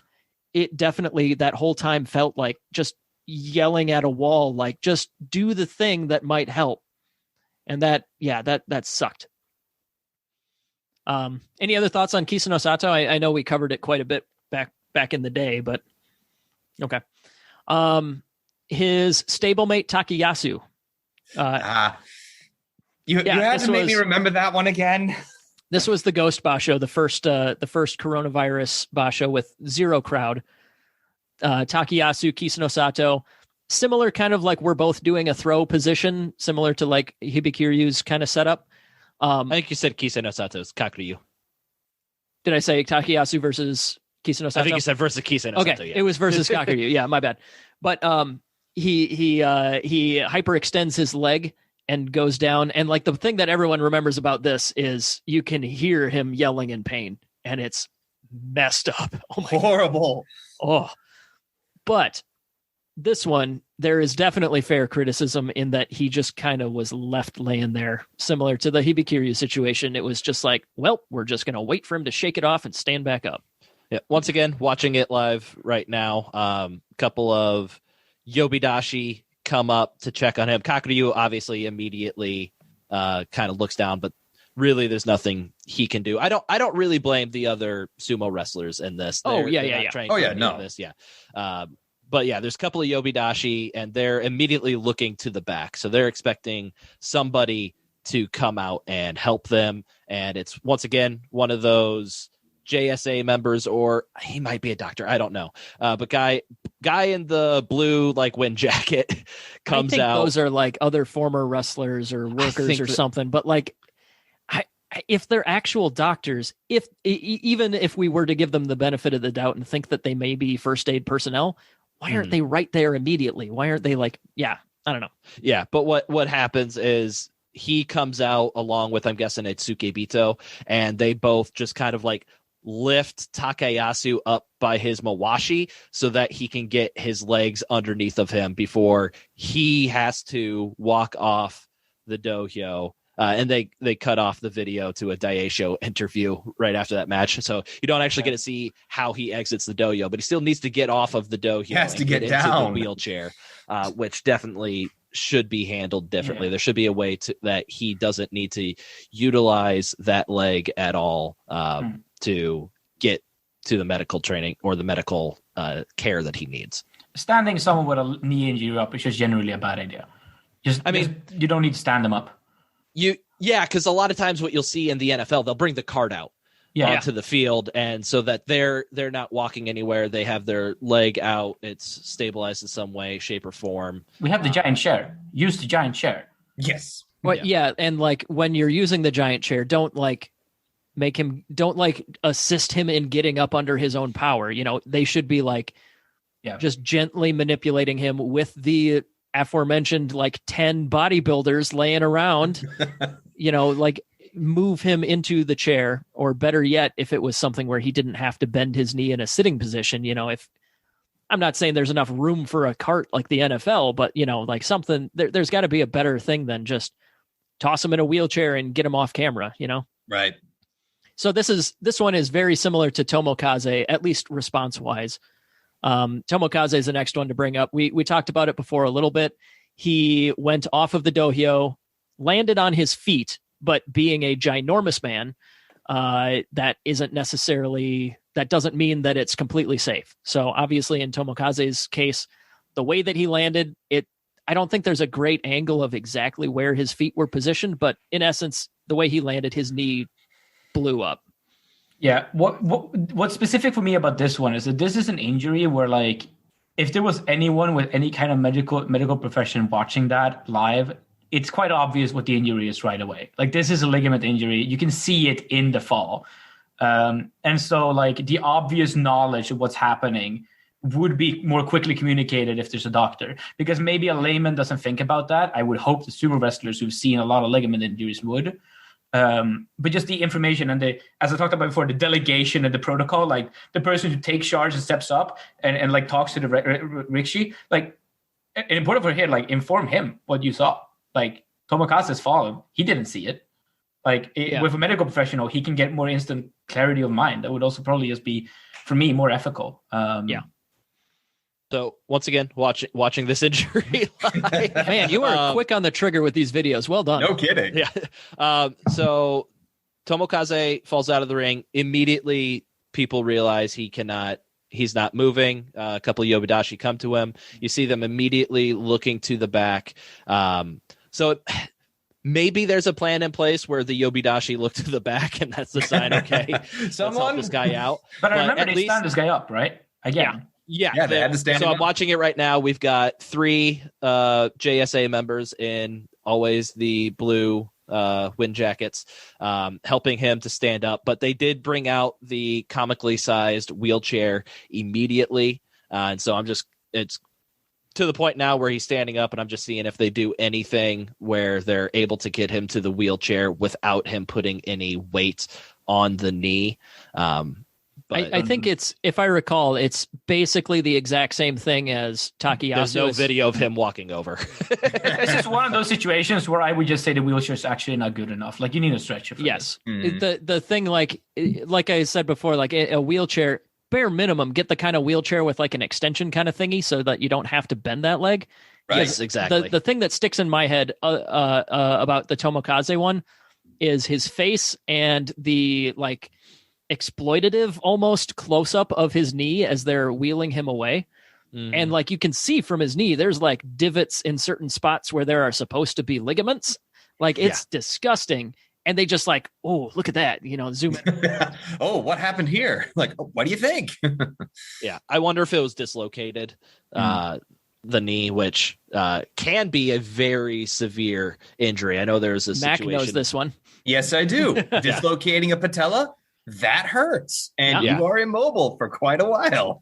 it definitely that whole time felt like just yelling at a wall, like just do the thing that might help. And that sucked. Any other thoughts on Kisano Sato? I know we covered it quite a bit back in the day, but okay. His stablemate Takayasu. You had to make me remember that one again. This was the Ghost Basho, the first coronavirus Basho with zero crowd. Takayasu, Kisano Sato, similar kind of like we're both doing a throw position, similar to like Hibikiryu's kind of setup. I think you said Kisano Sato's Kakuryu. Did I say Takayasu versus Kisano Sato? I think you said versus Kisano Sato. Yeah. It was versus Kakuryu. Yeah, my bad. But he hyperextends his leg and goes down. And like the thing that everyone remembers about this is you can hear him yelling in pain, and it's messed up. Oh, horrible. Oh. But this one, there is definitely fair criticism in that he just kind of was left laying there, similar to the Hibikiryu situation. It was just like, well, we're just going to wait for him to shake it off and stand back up. Yeah. Once again, watching it live right now, couple of Yobidashi come up to check on him. Kakuryu obviously immediately kind of looks down, but really there's nothing he can do. I don't really blame the other sumo wrestlers in this. No. This. Yeah. But yeah, there's a couple of Yobidashi, and they're immediately looking to the back. So they're expecting somebody to come out and help them. And it's once again one of those JSA members, or he might be a doctor. I don't know. But guy in the blue like wind jacket comes out. Those are like other former wrestlers or workers or something. But like, if they're actual doctors, even if we were to give them the benefit of the doubt and think that they may be first aid personnel, why aren't they right there immediately? Why aren't they like, I don't know. Yeah. But what happens is he comes out along with, I'm guessing it's Sukebito, and they both just kind of like lift Takayasu up by his mawashi so that he can get his legs underneath of him before he has to walk off the dohyo. And they cut off the video to a Daisho interview right after that match. So you don't actually get to see how he exits the dohyo, but he still needs to get off of the dohyo. He has to get down into the wheelchair, which definitely should be handled differently. There should be a way that he doesn't need to utilize that leg at all to get to the medical training or the medical care that he needs. Standing someone with a knee injury up is just generally a bad idea. You don't need to stand them up. Because a lot of times what you'll see in the NFL, they'll bring the cart out onto the field, and so that they're not walking anywhere. They have their leg out. It's stabilized in some way, shape, or form. We have the giant chair. Use the giant chair. Yes. Well, and like when you're using the giant chair, don't like don't like assist him in getting up under his own power. You know, they should be like just gently manipulating him with the aforementioned like 10 bodybuilders laying around, you know, like move him into the chair, or better yet, if it was something where he didn't have to bend his knee in a sitting position, you know, if I'm not saying there's enough room for a cart like the NFL, but you know, like something there's got to be a better thing than just toss him in a wheelchair and get him off camera, you know? Right. So this one is very similar to Tomokaze, at least response wise. Tomokaze is the next one to bring up. We talked about it before a little bit. He went off of the dohyo, landed on his feet, but being a ginormous man, that doesn't mean that it's completely safe. So obviously in Tomokaze's case, the way that he landed, I don't think there's a great angle of exactly where his feet were positioned, but in essence, the way he landed, his knee blew up. Yeah. What's specific for me about this one is that this is an injury where, like, if there was anyone with any kind of medical profession watching that live, it's quite obvious what the injury is right away. Like, this is a ligament injury. You can see it in the fall. And so, like, the obvious knowledge of what's happening would be more quickly communicated if there's a doctor, because maybe a layman doesn't think about that. I would hope the sumo wrestlers who've seen a lot of ligament injuries would. But just the information and as I talked about before, the delegation and the protocol, like the person who takes charge and steps up and like talks to the Rikishi, like, and important for him, like, inform him what you saw. Like, Tomokaze's fall, he didn't see it. Like, with a medical professional, he can get more instant clarity of mind. That would also probably just be, for me, more ethical. So once again, watching this injury live. Man, you are quick on the trigger with these videos. Well done. No kidding. Yeah. So Tomokaze falls out of the ring. Immediately, people realize he's not moving. A couple of Yobidashi come to him. You see them immediately looking to the back. So maybe there's a plan in place where the Yobidashi look to the back, and that's the sign. Okay, let's help this guy out. But I remember they stand this guy up, right? Again. Yeah, they had to stand. So I'm watching it right now. We've got 3 JSA members in always the blue wind jackets, helping him to stand up. But they did bring out the comically sized wheelchair immediately, and so it's to the point now where he's standing up, and I'm just seeing if they do anything where they're able to get him to the wheelchair without him putting any weight on the knee. But I think it's, if I recall, it's basically the exact same thing as Takayasu. There's no video of him walking over. It's just one of those situations where I would just say the wheelchair is actually not good enough. Like, you need a stretcher for yes. Mm-hmm. The thing, like I said before, like a wheelchair, bare minimum, get the kind of wheelchair with like an extension kind of thingy so that you don't have to bend that leg. Right. Yes, exactly. The thing that sticks in my head about the Tomokaze one is his face and the like exploitative almost close up of his knee as they're wheeling him away. And like you can see from his knee, there's like divots in certain spots where there are supposed to be ligaments. Like, it's disgusting. And they just like, oh, look at that, you know, zoom in. Oh, what happened here? Like, what do you think? Yeah, I wonder if it was dislocated, the knee, which can be a very severe injury. I know there's a Mac situation. knows this one. Yes, I do. Dislocating a patella, that hurts. And you are immobile for quite a while.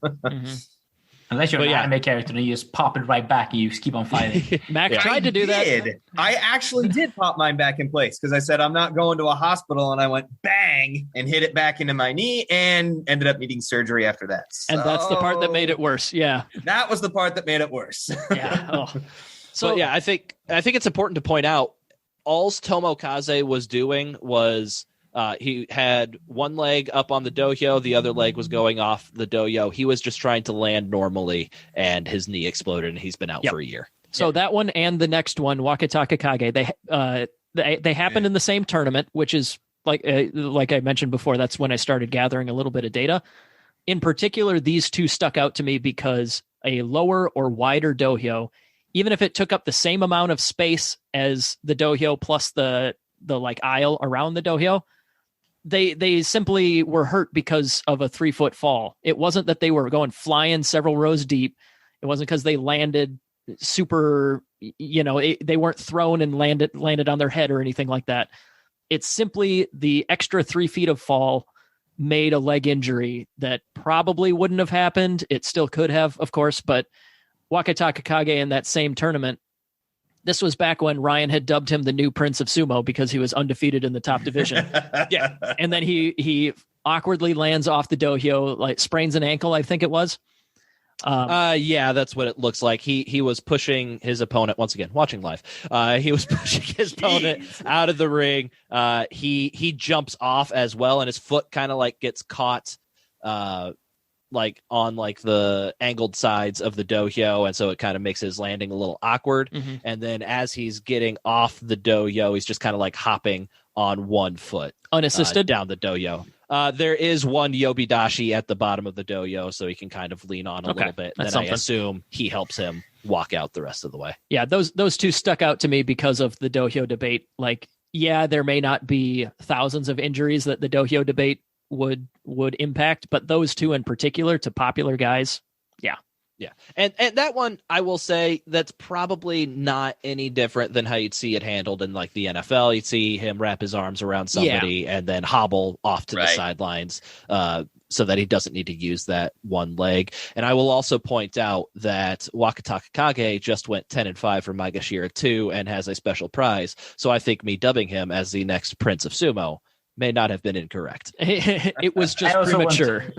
Unless you're an anime character and you just pop it right back and you just keep on fighting. Mac tried to do that. I actually did pop mine back in place because I said I'm not going to a hospital, and I went bang and hit it back into my knee and ended up needing surgery after that. And that's the part that made it worse. Yeah. That was the part that made it worse. Yeah. Oh. So yeah, I think it's important to point out all Tomokaze was doing was he had one leg up on the dohyo, the other leg was going off the dohyo. He was just trying to land normally, and his knee exploded, and he's been out for a year. So that one and the next one, Wakataka Kage, they happened in the same tournament, which is like I mentioned before. That's when I started gathering a little bit of data. In particular, these two stuck out to me because a lower or wider dohyo, even if it took up the same amount of space as the dohyo plus the like aisle around the dohyo, they simply were hurt because of a 3-foot fall. It wasn't that they were going flying several rows deep. It wasn't because they landed super, they weren't thrown and landed on their head or anything like that. It's simply the extra 3 feet of fall made a leg injury that probably wouldn't have happened. It still could have, of course, but Whatta Takakage in that same tournament, this was back when Ryan had dubbed him the new Prince of Sumo because he was undefeated in the top division. Yeah. And then he awkwardly lands off the dohyo, like sprains an ankle, I think it was. Yeah, that's what it looks like. He was pushing his opponent once again, watching live. He was pushing his opponent out of the ring. He jumps off as well, and his foot kind of like gets caught, like on like the angled sides of the dohyo, and so it kind of makes his landing a little awkward. Mm-hmm. And then as he's getting off the dohyo, he's just kind of like hopping on one foot, unassisted down the dohyo. There is one yobidashi at the bottom of the dohyo, so he can kind of lean on a little bit. And then I assume he helps him walk out the rest of the way. Yeah, those two stuck out to me because of the dohyo debate. Like, yeah, there may not be thousands of injuries that the dohyo debate would impact, but those two in particular, to popular guys, yeah. And that one, I will say, that's probably not any different than how you'd see it handled in like the NFL. You'd see him wrap his arms around somebody and then hobble off to the sidelines so that he doesn't need to use that one leg. And I will also point out that Whatta Takakage just went 10-5 for Maegashira 2 and has a special prize. So I think me dubbing him as the next Prince of Sumo may not have been incorrect. It was just premature.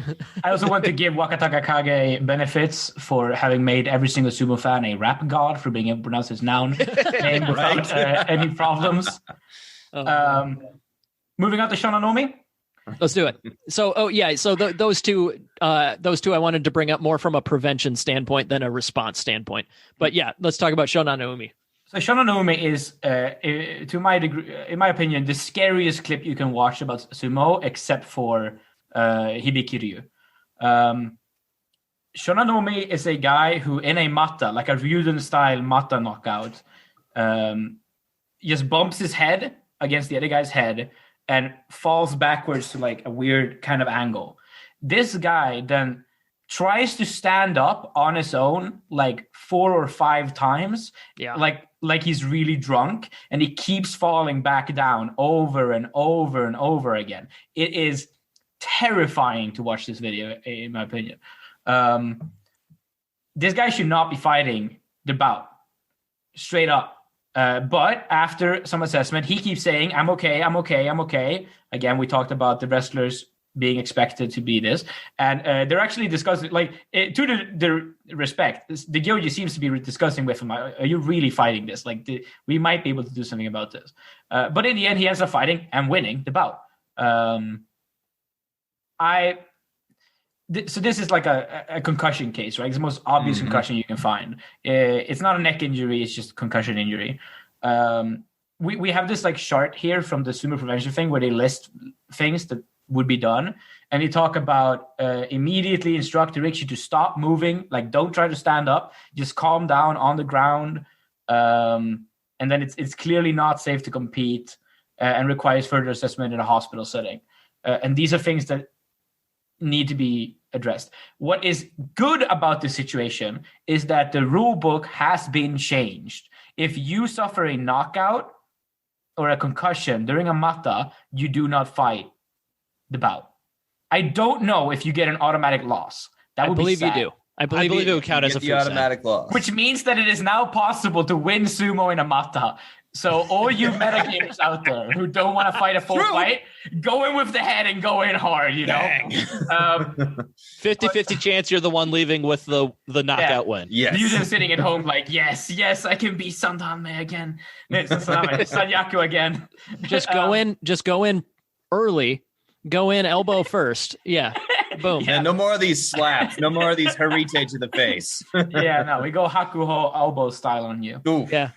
I also want to give Whatta Takakage benefits for having made every single sumo fan a rap god for being able to pronounce his noun name without any problems. Moving on to Shonanomi. Let's do it. So, those two I wanted to bring up more from a prevention standpoint than a response standpoint. But yeah, let's talk about Shonanomi. So Shonanomi is, to my degree, in my opinion, the scariest clip you can watch about sumo, except for Hibikiryu. Shonanomi is a guy who, in a mata, like a Ryuden-style mata knockout, just bumps his head against the other guy's head and falls backwards to like a weird kind of angle. This guy then tries to stand up on his own like 4 or 5 times, like he's really drunk, and he keeps falling back down over and over and over again. It is terrifying to watch this video, in my opinion. This guy should not be fighting the bout, straight up. But after some assessment, he keeps saying, I'm okay. Again, we talked about the wrestlers being expected to be this, and they're actually discussing, like, to the respect, the Gyoji seems to be discussing with him, are you really fighting this? Like, we might be able to do something about this. But in the end, he ends up fighting and winning the bout. So this is like a concussion case, right? It's the most obvious concussion you can find. It's not a neck injury, it's just a concussion injury. We have this like chart here from the sumo prevention thing where they list things that would be done, and they talk about immediately instruct the Rikishi to stop moving, like don't try to stand up, just calm down on the ground, and then it's clearly not safe to compete and requires further assessment in a hospital setting. And these are things that need to be addressed. What is good about this situation is that the rule book has been changed. If you suffer a knockout or a concussion during a mata, you do not fight the bout. I don't know if you get an automatic loss. That would be sad. You do. I believe it would count as a free automatic loss. Which means that it is now possible to win sumo in a mata. So all you metagamers out there who don't want to fight a full fight, go in with the head and go in hard, you know? 50-50 chance you're the one leaving with the knockout win. Yes. You're just sitting at home like, yes, I can be Sandame again. Sanyaku again. Just go in early. Go in elbow first. Yeah. Boom. Yeah, no more of these slaps. No more of these harite to the face. We go Hakuho elbow style on you. Ooh. Yeah.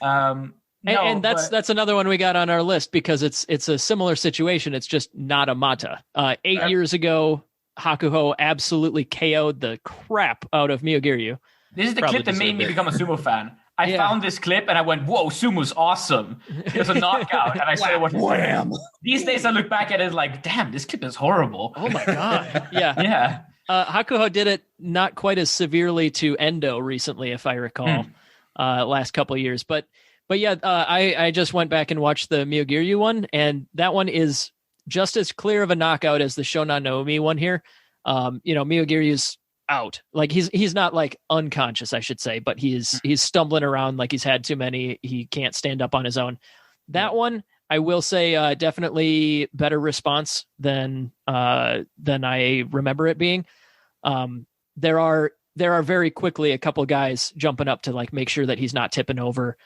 And that's another one we got on our list because it's a similar situation. It's just not a mata. 8 years ago, Hakuho absolutely KO'd the crap out of Hibikiryu. This is the clip that made me become a sumo fan. I found this clip and I went, whoa, sumo's awesome. It was a knockout. And I started watching. Wham! These days I look back at it like, damn, this clip is horrible. Oh my God. Yeah. Yeah. Hakuho did it not quite as severely to Endo recently, if I recall, last couple of years. But But yeah, I just went back and watched the Hibikiryu one, and that one is just as clear of a knockout as the Shonan Naomi one here. Miyogiryu's out. Like he's not like unconscious, I should say, but he's stumbling around like he's had too many. He can't stand up on his own. That one, I will say, definitely better response than I remember it being. There are very quickly a couple guys jumping up to like make sure that he's not tipping over.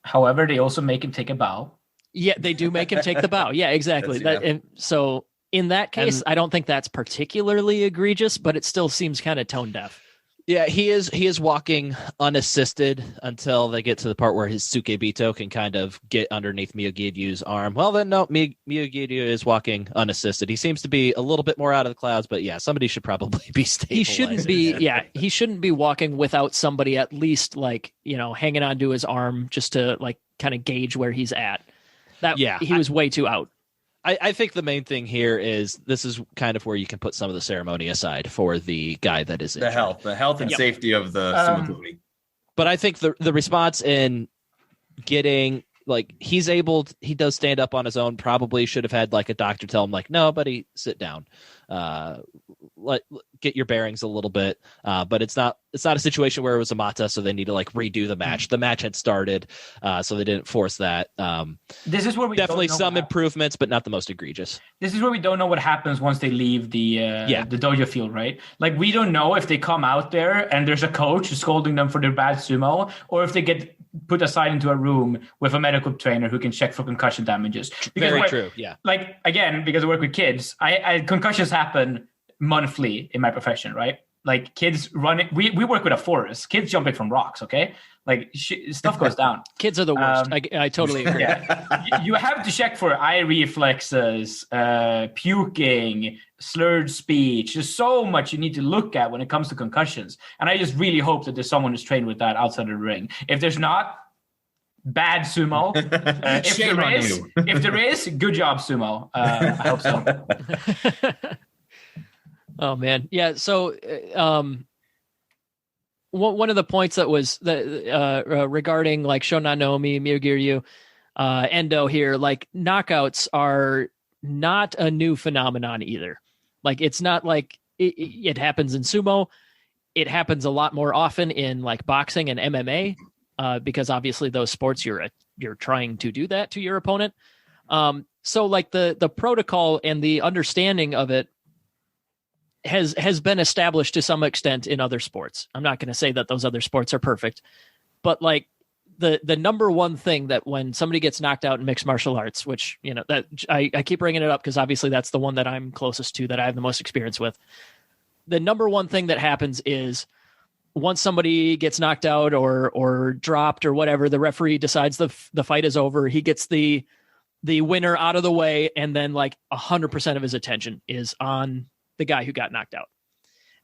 However, they also make him take a bow. Yeah, they do make him take the bow. Yeah, exactly. And so in that case, I don't think that's particularly egregious, but it still seems kind of tone deaf. Yeah, he is walking unassisted until they get to the part where his Sukebito can kind of get underneath Miyogiryu's arm. Well, then, no, Miyogiryu is walking unassisted. He seems to be a little bit more out of the clouds, but yeah, somebody should probably be stabilizing. He shouldn't be walking without somebody at least like, hanging onto his arm just to like kind of gauge where he's at. He was way too out. I think the main thing here is this is kind of where you can put some of the ceremony aside for the guy that is injured. The health and safety of the sumo. But I think the response in getting like he does stand up on his own. Probably should have had like a doctor tell him like, no, buddy, sit down, get your bearings a little bit. But it's not a situation where it was a mata, so they need to like redo the match. The match had started, so they didn't force that. This is where we definitely some improvements, but not the most egregious. This is where we don't know what happens once they leave the dojo field, right? Like we don't know if they come out there and there's a coach scolding them for their bad sumo, or if they get put aside into a room with a medical trainer who can check for concussion damages. Very true. Yeah. Like again, because I work with kids, I concussions happen monthly in my profession, right? Like kids running, we work with a forest, kids jumping from rocks. Okay. Like stuff goes down. Kids are the worst. I totally agree. Yeah. You have to check for eye reflexes, puking, slurred speech. There's so much you need to look at when it comes to concussions. And I just really hope that there's someone who's trained with that outside of the ring. If there's not, bad sumo. If there is, good job, sumo. I hope so. Oh man, yeah. So, one of the points that was regarding like Shonan Naomi, Hibikiryu, Endo here, like knockouts are not a new phenomenon either. Like it's not like it happens in sumo. It happens a lot more often in like boxing and MMA, because obviously those sports you're trying to do that to your opponent. So like the protocol and the understanding of it has been established to some extent in other sports. I'm not going to say that those other sports are perfect, but like the number one thing that when somebody gets knocked out in mixed martial arts, which, that I keep bringing it up because obviously that's the one that I'm closest to, that I have the most experience with. The number one thing that happens is once somebody gets knocked out or dropped or whatever, the referee decides the fight is over. He gets the winner out of the way. And then like 100% of his attention is on the guy who got knocked out.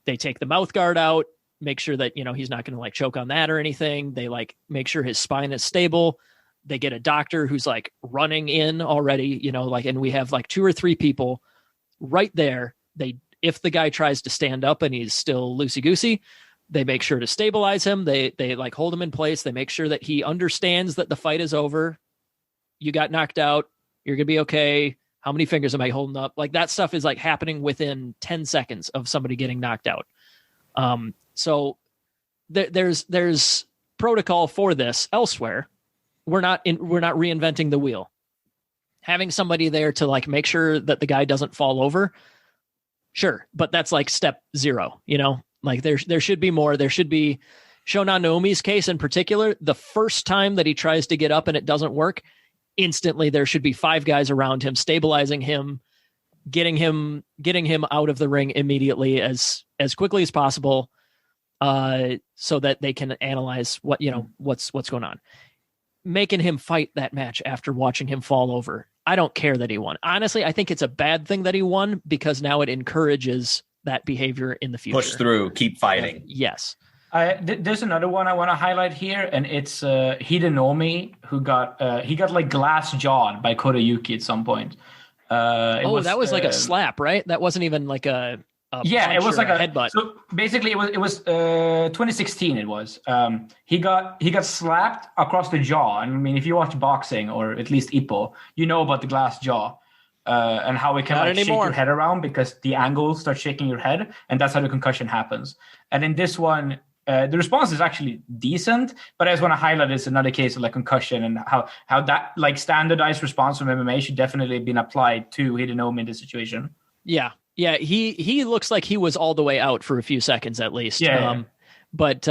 They take the mouth guard out, make sure that, he's not going to like choke on that or anything. They like make sure his spine is stable. They get a doctor who's like running in already, and we have like 2 or 3 people right there. If the guy tries to stand up and he's still loosey-goosey, they make sure to stabilize him. They like hold him in place. They make sure that he understands that the fight is over. You got knocked out. You're going to be okay. How many fingers am I holding up? Like that stuff is like happening within 10 seconds of somebody getting knocked out. So there's protocol for this elsewhere. We're not reinventing the wheel. Having somebody there to like make sure that the guy doesn't fall over. Sure. But that's like step 0, like there should be more. There should be Shonan Naomi's case in particular. The first time that he tries to get up and it doesn't work, instantly there should be 5 guys around him, stabilizing him, getting him out of the ring immediately as quickly as possible, so that they can analyze what's going on. Making him fight that match after watching him fall over. I don't care that he won. Honestly, I think it's a bad thing that he won because now it encourages that behavior in the future. Push through, keep fighting. Yes. There's another one I want to highlight here, and it's Hidenomi, who got like glass jawed by Koreyuki at some point. That was like a slap, right? That wasn't even like a. punch it was or like a headbutt. So basically, it was 2016. It was he got slapped across the jaw. And I mean, if you watch boxing or at least Ippo, you know about the glass jaw and how it can Not like shake anymore. your head around because the angle starts shaking your head, and that's how the concussion happens. And in this one, the response is actually decent, but I just want to highlight it's another case of like concussion and how that like standardized response from MMA should definitely have been applied to Hidenomi in this situation. Yeah. Yeah. He looks like he was all the way out for a few seconds at least. Yeah. But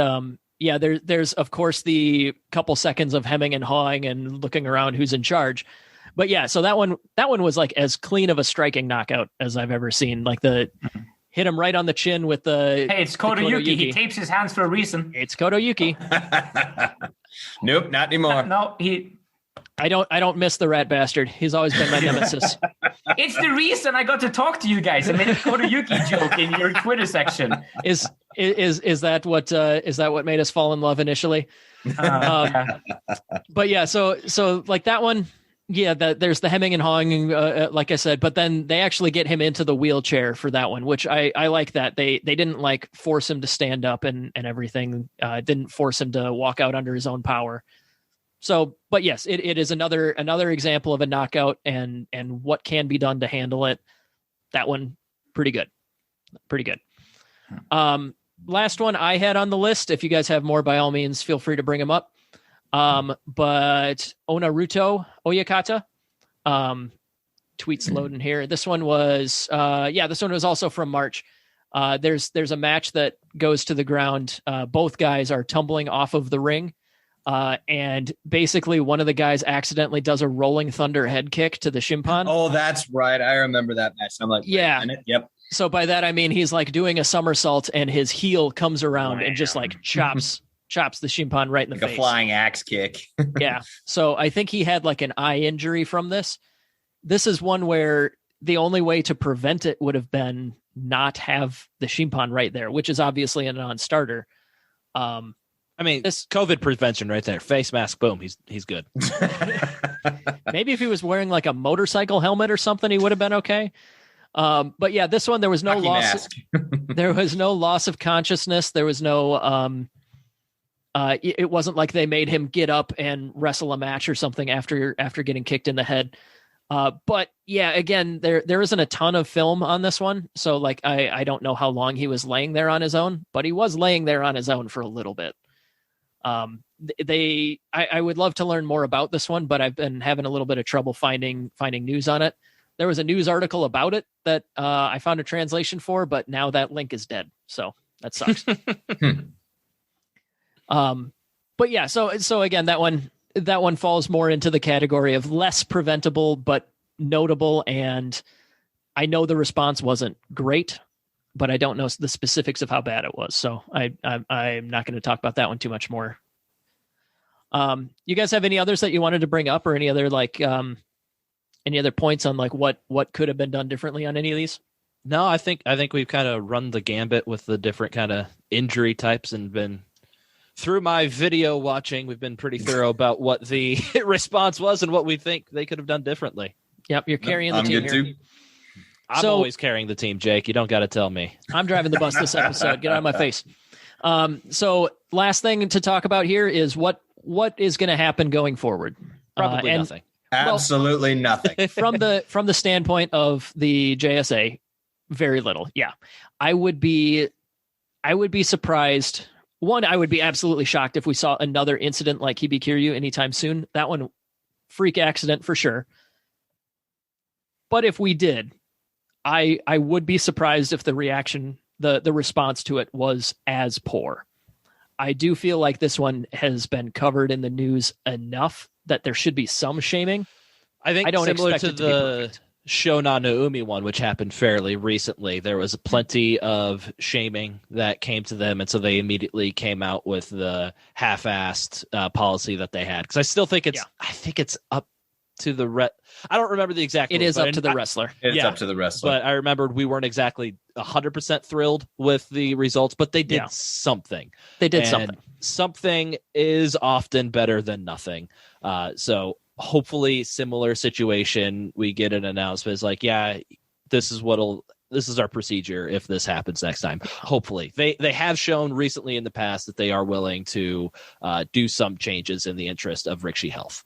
there's of course the couple seconds of hemming and hawing and looking around who's in charge. But yeah, so that one was like as clean of a striking knockout as I've ever seen. Like hit him right on the chin with the. Hey, it's Koto Yuki. He tapes his hands for a reason. It's Koto Yuki. Nope, not anymore. No, I don't miss the rat bastard. He's always been my nemesis. It's the reason I got to talk to you guys. I made a Koto Yuki joke in your Twitter section. Is that what made us fall in love initially? Yeah. But yeah, so like that one. Yeah, there's the hemming and hawing, like I said, but then they actually get him into the wheelchair for that one, which I like that. They didn't like force him to stand up and everything. Didn't force him to walk out under his own power. So, but yes, it is another example of a knockout and what can be done to handle it. That one, pretty good. Last one I had on the list. If you guys have more, by all means, feel free to bring them up. But Onaruto Oyakata, tweets loading here. This one was also from March. There's a match that goes to the ground. Both guys are tumbling off of the ring. And basically one of the guys accidentally does a rolling thunder head kick to the Shimpan. Oh, that's right. I remember that match. I'm like, yeah. Yep. So by that, I mean, he's like doing a somersault and his heel comes around and just like chops the Shimpan right in the face. Like a flying axe kick. Yeah. So I think he had like an eye injury from this. This is one where the only way to prevent it would have been not have the Shimpan right there, which is obviously a non-starter. I mean, this COVID prevention right there. Face mask, boom, he's good. Maybe if he was wearing like a motorcycle helmet or something, he would have been okay. But yeah, this one, there was no loss. There was no loss of consciousness. There was no, it wasn't like they made him get up and wrestle a match or something after getting kicked in the head. But yeah, again, there isn't a ton of film on this one. So like, I don't know how long he was laying there on his own, but he was laying there on his own for a little bit. I would love to learn more about this one, but I've been having a little bit of trouble finding news on it. There was a news article about it that I found a translation for, but now that link is dead. So that sucks. But yeah, so again, that one falls more into the category of less preventable, but notable. And I know the response wasn't great, but I don't know the specifics of how bad it was. So I'm not going to talk about that one too much more. You guys have any others that you wanted to bring up, or any other any other points on like what could have been done differently on any of these? No, I think we've kind of run the gambit with the different kind of injury types, and been through my video watching. We've been pretty thorough about what the response was and what we think they could have done differently. Yep, you're carrying the team here. Too. I'm always carrying the team, Jake. You don't got to tell me. I'm driving the bus this episode. Get out of my face. So last thing to talk about here is what is going to happen going forward. Probably nothing. Absolutely nothing. From the standpoint of the JSA, very little. Yeah, I would be surprised. One, I would be absolutely shocked if we saw another incident like Hibikiryu anytime soon. That one, freak accident for sure. But if we did, I would be surprised if the reaction, the response to it was as poor. I do feel like this one has been covered in the news enough that there should be some shaming. I think similar to the Shona Naomi one, which happened fairly recently, there was plenty of shaming that came to them, and so they immediately came out with the half-assed policy that they had. Because I still think I think it's up to the I don't remember the exact. It is up to the wrestler. It's up to the wrestler. But I remembered we weren't exactly 100% thrilled with the results, but they did something. They did something. Something is often better than nothing. So hopefully, similar situation, we get an announcement. It's like, yeah, this is what'll this is our procedure if this happens next time. Hopefully, they have shown recently in the past that they are willing to do some changes in the interest of Rikishi health.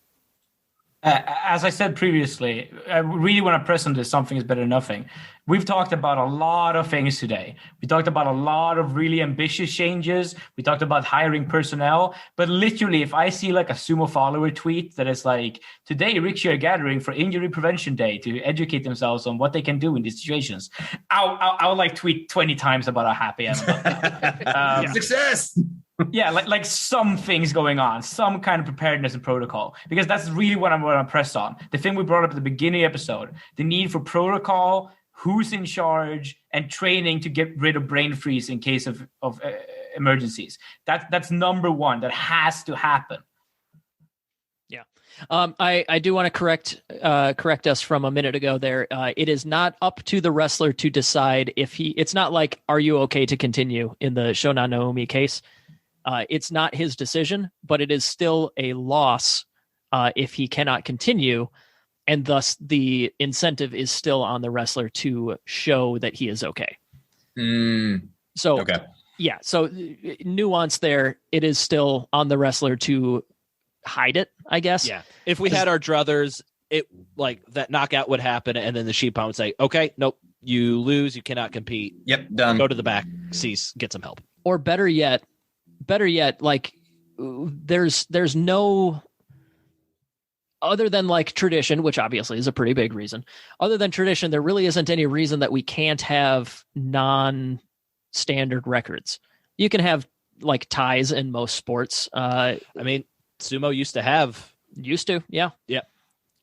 As I said previously, I really want to press on this. Something is better than nothing. We've talked about a lot of things today. We talked about a lot of really ambitious changes. We talked about hiring personnel. But literally, if I see like a Sumo follower tweet that is like, today Rikishi are gathering for Injury Prevention Day to educate themselves on what they can do in these situations, I'll like tweet 20 times about how happy I am about that. Success! Yeah, like something's going on, some kind of preparedness and protocol, because that's really what I'm going to press on. The thing we brought up at the beginning of the episode, the need for protocol, who's in charge, and training to get rid of brain freeze in case of emergencies. That's number one. That has to happen. Yeah. I do want to correct us from a minute ago there. It is not up to the wrestler to decide if it's not like, are you okay to continue in the Shonan Naomi case? It's not his decision, but it is still a loss if he cannot continue, and thus the incentive is still on the wrestler to show that he is okay. So, okay. Yeah, so nuance there. It is still on the wrestler to hide it, I guess. Yeah. If we had our druthers, it like that knockout would happen, and then the Sheepon would say, "Okay, nope, you lose, you cannot compete. Yep, done. Go to the back, cease, get some help." Or better yet, like there's no, other than like tradition, which obviously is a pretty big reason. Other than tradition, there really isn't any reason that we can't have non-standard records. You can have like ties in most sports. I mean, Sumo used to, yeah.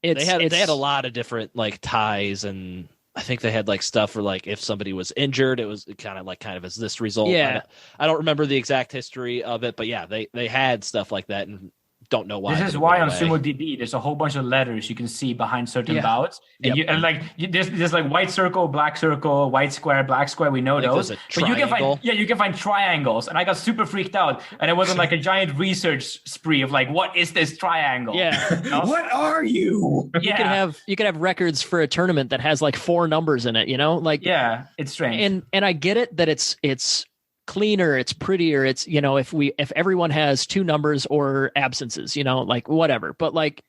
They had a lot of different like ties, and I think they had like stuff for like if somebody was injured, it was kind of as this result. Yeah. I don't remember the exact history of it, but yeah, they had stuff like that, and don't know why. This is why on Sumo DB there's a whole bunch of letters you can see behind certain bouts, and there's like white circle, white square, black square. We know those, but you can find triangles, and I got super freaked out, and it wasn't like a giant research spree of like, what is this triangle? Yeah, you know? What are you? Yeah. You can have records for a tournament that has like 4 numbers in it. You know, like it's strange, and I get it that it's cleaner, it's prettier, it's, you know, if everyone has 2 numbers or absences, you know, like whatever, but like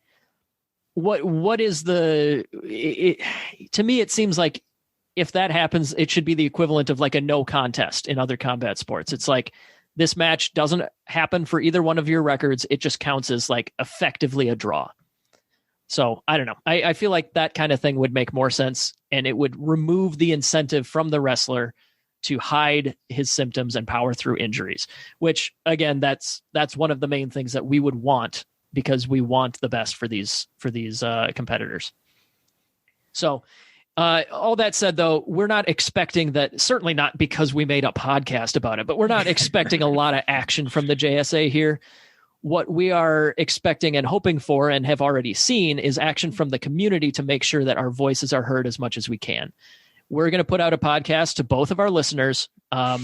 what is to me it seems like if that happens, it should be the equivalent of like a no contest in other combat sports. It's like this match doesn't happen for either one of your records, it just counts as like effectively a draw. So I don't know, I feel like that kind of thing would make more sense, and it would remove the incentive from the wrestler to hide his symptoms and power through injuries, which again, that's one of the main things that we would want, because we want the best for these competitors. So all that said, though, we're not expecting that, certainly not because we made a podcast about it, but we're not expecting a lot of action from the JSA here. What we are expecting and hoping for, and have already seen, is action from the community to make sure that our voices are heard as much as we can. We're going to put out a podcast to both of our listeners. We have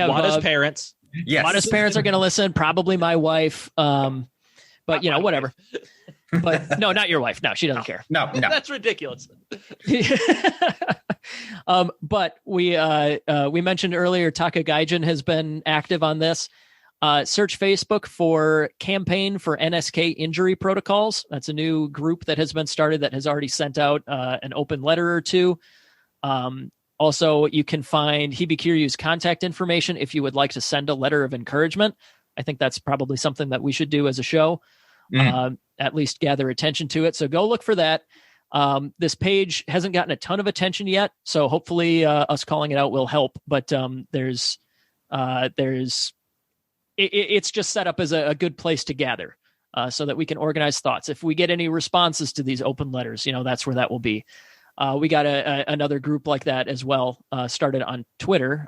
Whatta's parents. Yes. Whatta's parents are going to listen. Probably my wife. But whatever. But no, not your wife. No, she doesn't care. No, that's ridiculous. But we mentioned earlier, Taka Gaijin has been active on this. Search Facebook for Campaign for NSK Injury Protocols. That's a new group that has been started that has already sent out an open letter or 2. Also, you can find Hibikiryu's contact information if you would like to send a letter of encouragement. I think that's probably something that we should do as a show, at least gather attention to it. So go look for that. This page hasn't gotten a ton of attention yet, so hopefully us calling it out will help. But it's just set up as a good place to gather so that we can organize thoughts. If we get any responses to these open letters, that's where that will be. We got another group like that as well, started on Twitter.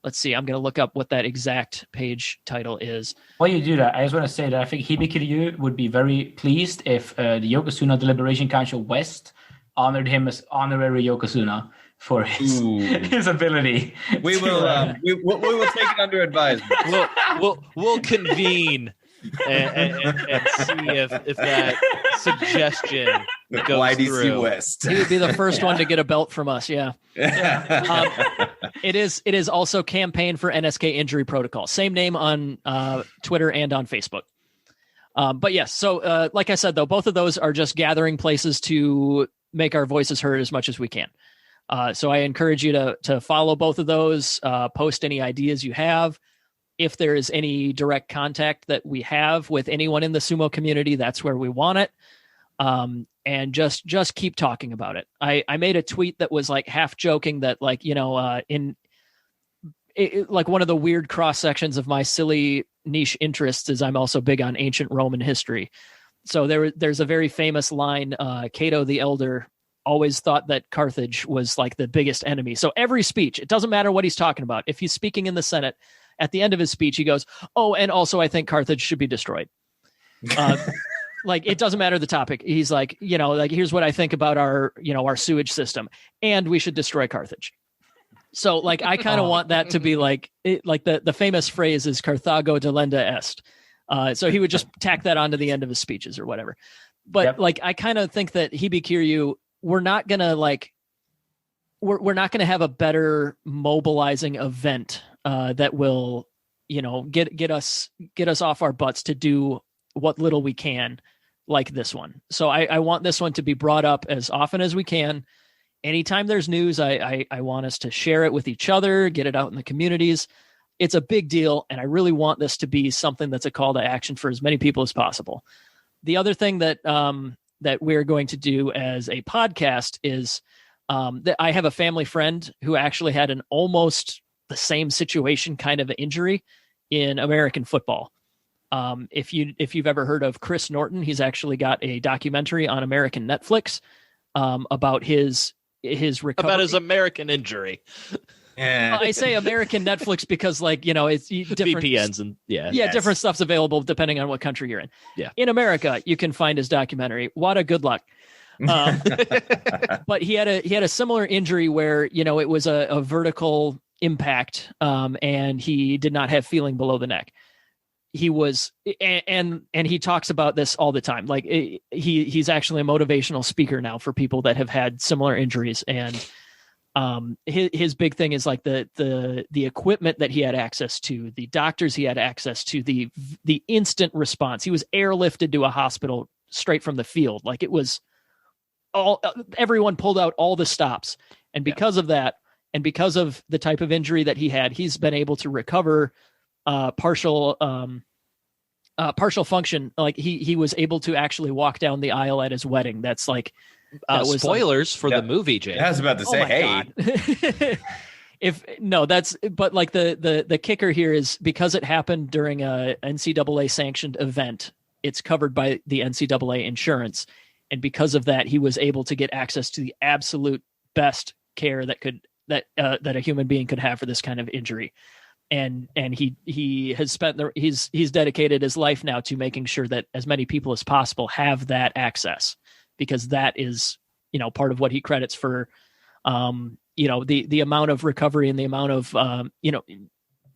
Let's see, I'm going to look up what that exact page title is. While you do that, I just want to say that I think Hibikiryu would be very pleased if the Yokozuna Deliberation Council West honored him as honorary Yokozuna for his ability. We will we will take it under advisement. We'll convene and see if that suggestion goes YDC through. West. He would be the first one to get a belt from us. Yeah. It is also Campaign for NSK Injury Protocol. Same name on Twitter and on Facebook. But yes, so like I said, though, both of those are just gathering places to make our voices heard as much as we can. So I encourage you to follow both of those, post any ideas you have. If there is any direct contact that we have with anyone in the sumo community, that's where we want it. And just keep talking about it. I made a tweet that was like half joking that, like, you know, like one of the weird cross sections of my silly niche interests is I'm also big on ancient Roman history. So there's a very famous line, Cato the Elder always thought that Carthage was like the biggest enemy. So every speech, it doesn't matter what he's talking about. If he's speaking in the Senate, at the end of his speech, he goes, "Oh, and also I think Carthage should be destroyed." Like, it doesn't matter the topic. He's like, you know, like, here's what I think about our sewage system, and we should destroy Carthage. So, like, I kind of want that to be like the famous phrase is "Carthago delenda est." So he would just tack that onto the end of his speeches or whatever. But like, I kind of think that Hibikiryu, we're not gonna have a better mobilizing event that will, you know, get us off our butts to do what little we can, like this one. So I want this one to be brought up as often as we can. Anytime there's news, I want us to share it with each other, get it out in the communities. It's a big deal, and I really want this to be something that's a call to action for as many people as possible. The other thing that we're going to do as a podcast is that I have a family friend who actually had an almost the same situation kind of injury in American football. If you've ever heard of Chris Norton, he's actually got a documentary on American Netflix about his recovery. About his American injury. I say American Netflix because, like, you know, it's different VPNs and different stuff's available depending on what country you're in. Yeah. In America, you can find his documentary. Whatta, good luck. But he had a similar injury where, you know, it was a vertical impact, and he did not have feeling below the neck. He was, and he talks about this all the time. Like, he's actually a motivational speaker now for people that have had similar injuries. And his big thing is like the equipment that he had access to, the doctors he had access to, the instant response. He was airlifted to a hospital straight from the field. Like, it was everyone pulled out all the stops. And because of that, and because of the type of injury that he had, he's been able to recover partial function. Like, he was able to actually walk down the aisle at his wedding. That's like, spoilers for the movie, Jay. I was about to say, hey. But like the kicker here is because it happened during a NCAA sanctioned event, it's covered by the NCAA insurance. And because of that, he was able to get access to the absolute best care that a human being could have for this kind of injury. And he has he's dedicated his life now to making sure that as many people as possible have that access, because that is, you know, part of what he credits for, you know, the amount of recovery and the amount of, you know,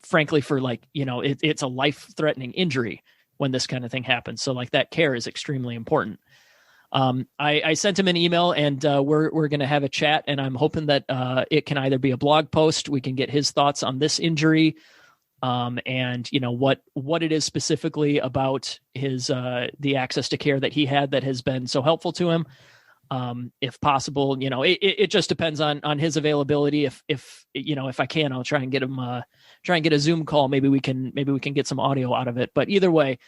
frankly, for, like, you know, it's a life-threatening injury when this kind of thing happens. So, like, that care is extremely important. I sent him an email, and we're going to have a chat, and I'm hoping that it can either be a blog post. We can get his thoughts on this injury, and, you know, what it is specifically about his the access to care that he had that has been so helpful to him. If possible, you know, it just depends on his availability. If you know, if I can, I'll try and get him get a Zoom call. Maybe we can get some audio out of it. But either way,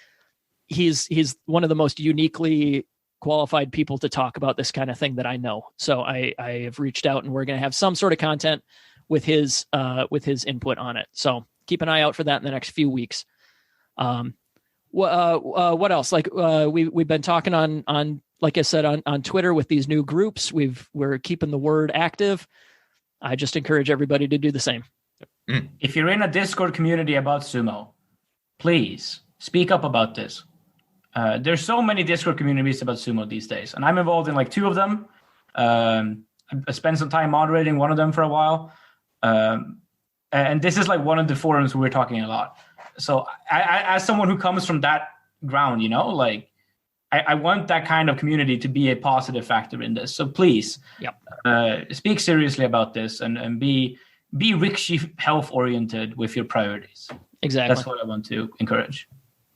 he's one of the most uniquely qualified people to talk about this kind of thing that I know. So I have reached out, and we're going to have some sort of content with his input on it. So keep an eye out for that in the next few weeks. What else? Like, we've been talking on, like I said, on Twitter with these new groups. We're keeping the word active. I just encourage everybody to do the same. If you're in a Discord community about sumo, please speak up about this. There's so many Discord communities about sumo these days, and I'm involved in like 2 of them. I spent some time moderating one of them for a while. And this is like one of the forums we're talking a lot. So I as someone who comes from that ground, you know, like, I want that kind of community to be a positive factor in this. So please, speak seriously about this and be Rikishi health oriented with your priorities. Exactly. That's what I want to encourage.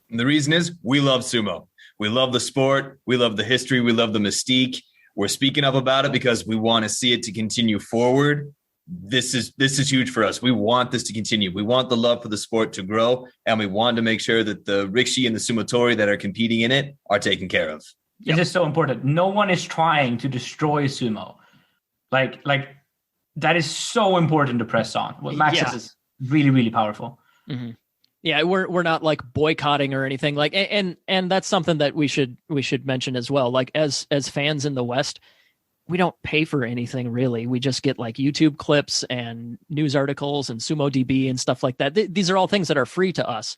And the reason is we love sumo. We love the sport. We love the history. We love the mystique. We're speaking up about it because we want to see it to continue forward. This is huge for us. We want this to continue. We want the love for the sport to grow, and we want to make sure that the Rikishi and the Sumotori that are competing in it are taken care of. This is so important. No one is trying to destroy sumo. Like that is so important to press on. What Max says is really, really powerful. Mm-hmm. Yeah, we're not like boycotting or anything like, and that's something that we should mention as well. Like as fans in the West, we don't pay for anything really. We just get like YouTube clips and news articles and Sumo DB and stuff like that. These are all things that are free to us.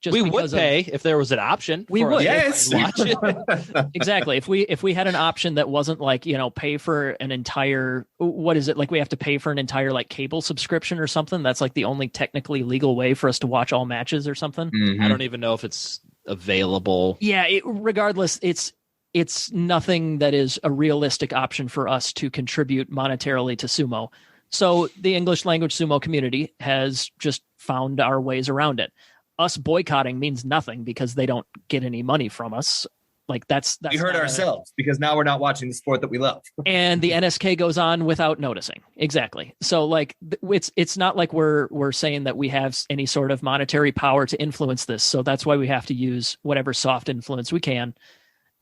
Just we would pay if there was an option. We would. Yes. Watch it. Exactly. If we had an option that wasn't like, pay for an entire, what is it? Like we have to pay for an entire like cable subscription or something. That's like the only technically legal way for us to watch all matches or something. Mm-hmm. I don't even know if it's available. Yeah. Regardless, it's nothing that is a realistic option for us to contribute monetarily to sumo. So the English language sumo community has just found our ways around it. Us boycotting means nothing because they don't get any money from us. Like that's we hurt ourselves because now we're not watching the sport that we love. And the NSK goes on without noticing. Exactly. So like it's not like we're saying that we have any sort of monetary power to influence this. So that's why we have to use whatever soft influence we can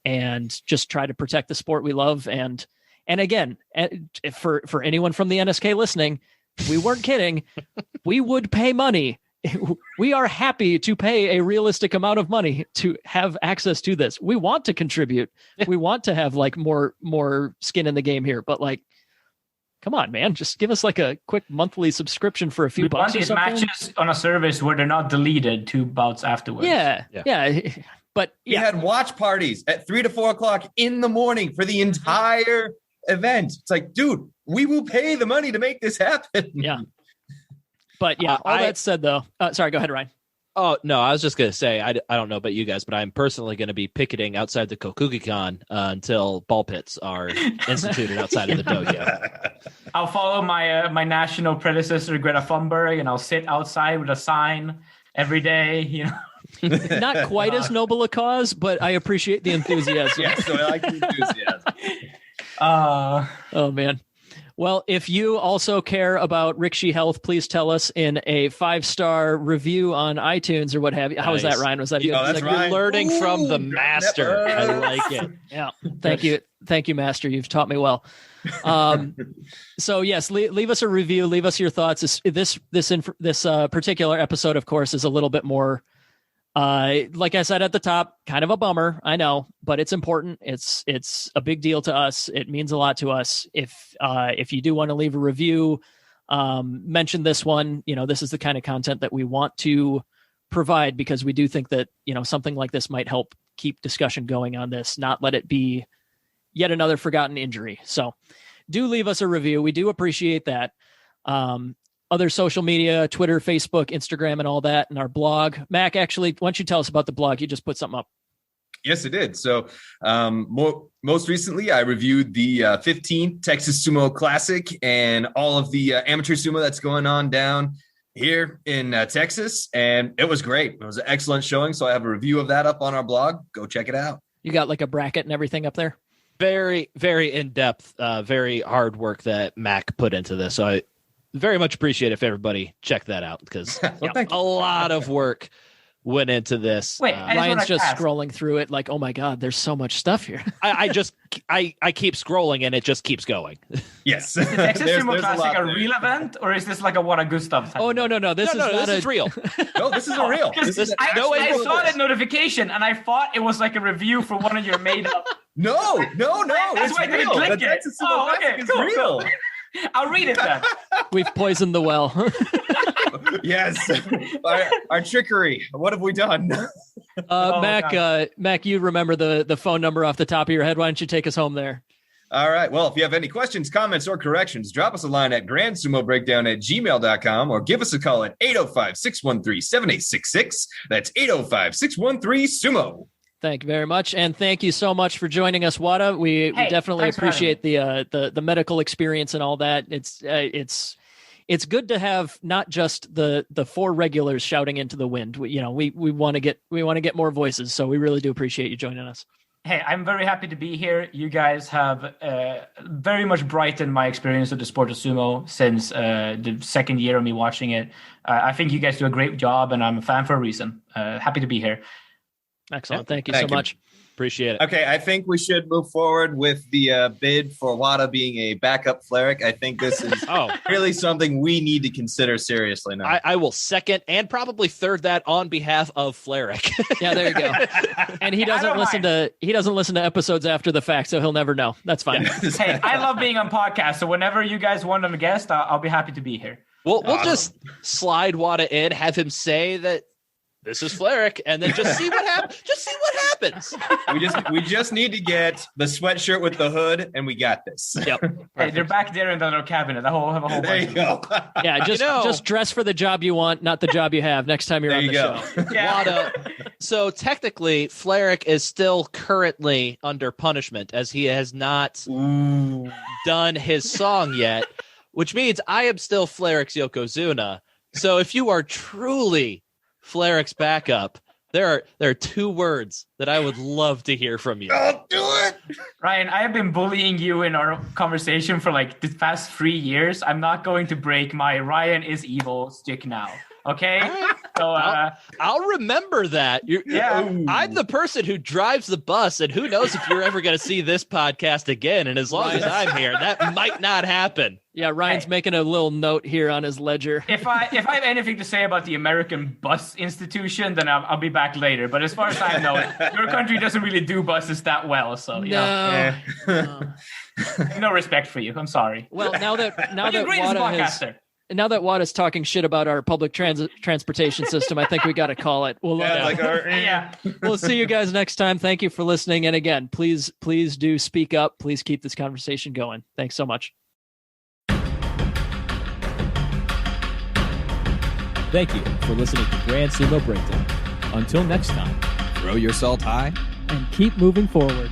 and just try to protect the sport we love. And again, for anyone from the NSK listening, we weren't kidding. We would pay money. We are happy to pay a realistic amount of money to have access to this. We want to contribute. We want to have like more skin in the game here, but like, come on, man, just give us like a quick monthly subscription for a few bucks or something. Matches on a service where they're not deleted 2 bouts afterwards. Yeah. But we had watch parties at 3 to 4 o'clock in the morning for the entire event. It's like, dude, we will pay the money to make this happen. Yeah. But yeah, all that said, though, sorry, go ahead, Ryan. Oh, no, I was just going to say, I don't know about you guys, but I'm personally going to be picketing outside the Kokugikan until ball pits are instituted outside of the dojo. I'll follow my national predecessor, Greta Thunberg, and I'll sit outside with a sign every day, Not quite as noble a cause, but I appreciate the enthusiasm. Yeah, so I like the enthusiasm. Oh, man. Well, if you also care about Rikishi health, please tell us in a 5-star review on iTunes or what have you. How was that, Ryan? Was that good? That's right. You're learning from the master. I like it. Yeah. Thank you, master. You've taught me well. So yes, leave us a review. Leave us your thoughts. This particular episode, of course, is a little bit more, like I said at the top, kind of a bummer. I know, but it's important. It's a big deal to us. It means a lot to us. If you do want to leave a review, mention this one. This is the kind of content that we want to provide because we do think that something like this might help keep discussion going on this. Not let it be yet another forgotten injury. So, do leave us a review. We do appreciate that. Other social media, Twitter, Facebook, Instagram, and all that, and our blog. Mac, actually, why don't you tell us about the blog? You just put something up. Yes, it did. So most recently, I reviewed the 15th Texas Sumo Classic and all of the amateur sumo that's going on down here in Texas. And it was great. It was an excellent showing. So I have a review of that up on our blog. Go check it out. You got like a bracket and everything up there? Very, very in-depth, very hard work that Mac put into this. So I very much appreciate if everybody check that out because a lot of work went into this. Wait, Ryan's just scrolling through it like, oh my God, there's so much stuff here. I keep scrolling and it just keeps going. Yes. Is the Texas Sumo Classic a real event or is this like a Whatta Gustav type? Oh, no. This is real. No, this is a real. I saw that notification and I thought it was like a review for one of your made up. No. That's why I didn't click it. Texas Sumo Classic is real. Cool. I'll read it then. We've poisoned the well. Yes. Our trickery. What have we done? Mac, you remember the phone number off the top of your head. Why don't you take us home there? All right. Well, if you have any questions, comments, or corrections, drop us a line at grandsumobreakdown@gmail.com or give us a call at 805-613-7866. That's 805-613-SUMO. Thank you very much, and thank you so much for joining us, Whatta. We definitely appreciate the medical experience and all that. It's good to have not just the four regulars shouting into the wind. We want to get more voices, so we really do appreciate you joining us. Hey, I'm very happy to be here. You guys have very much brightened my experience with the sport of sumo since the second year of me watching it. I think you guys do a great job, and I'm a fan for a reason. Happy to be here. Excellent. Thank you so much. Appreciate it. Okay, I think we should move forward with the bid for Whatta being a backup Fleric. I think this is really something we need to consider seriously now. I will second and probably third that on behalf of Fleric. Yeah, there you go. And he doesn't listen to episodes after the fact, so he'll never know. That's fine. Hey, I love being on podcasts, so whenever you guys want a guest, I'll be happy to be here. We'll just slide Whatta in, have him say that this is Fleric, and then just see what happens. Just see what happens. We just need to get the sweatshirt with the hood, and we got this. Yep. Hey, they're back there in the little cabinet. Have a whole there bunch. You go. Yeah, just dress for the job you want, not the job you have. Next time you're on the show. Yeah. Whatta. So technically, Fleric is still currently under punishment as he has not done his song yet, which means I am still Fleric's Yokozuna. So if you are truly Fleric's backup, there are two words that I would love to hear from you. Don't do it. Ryan, I have been bullying you in our conversation for like the past 3 years. I'm not going to break my Ryan is evil stick now. Okay? Right. So I'll remember that. I'm the person who drives the bus, and who knows if you're ever going to see this podcast again. And as long as I'm here, that might not happen. Yeah, Ryan's making a little note here on his ledger. If I have anything to say about the American bus institution, then I'll be back later. But as far as I know, your country doesn't really do buses that well. So no. No respect for you. I'm sorry. Well, now that Watta's talking shit about our public transportation system, I think we got to call it. We'll see you guys next time. Thank you for listening. And again, please do speak up. Please keep this conversation going. Thanks so much. Thank you for listening to Grand Sumo Breakdown. Until next time, throw your salt high and keep moving forward.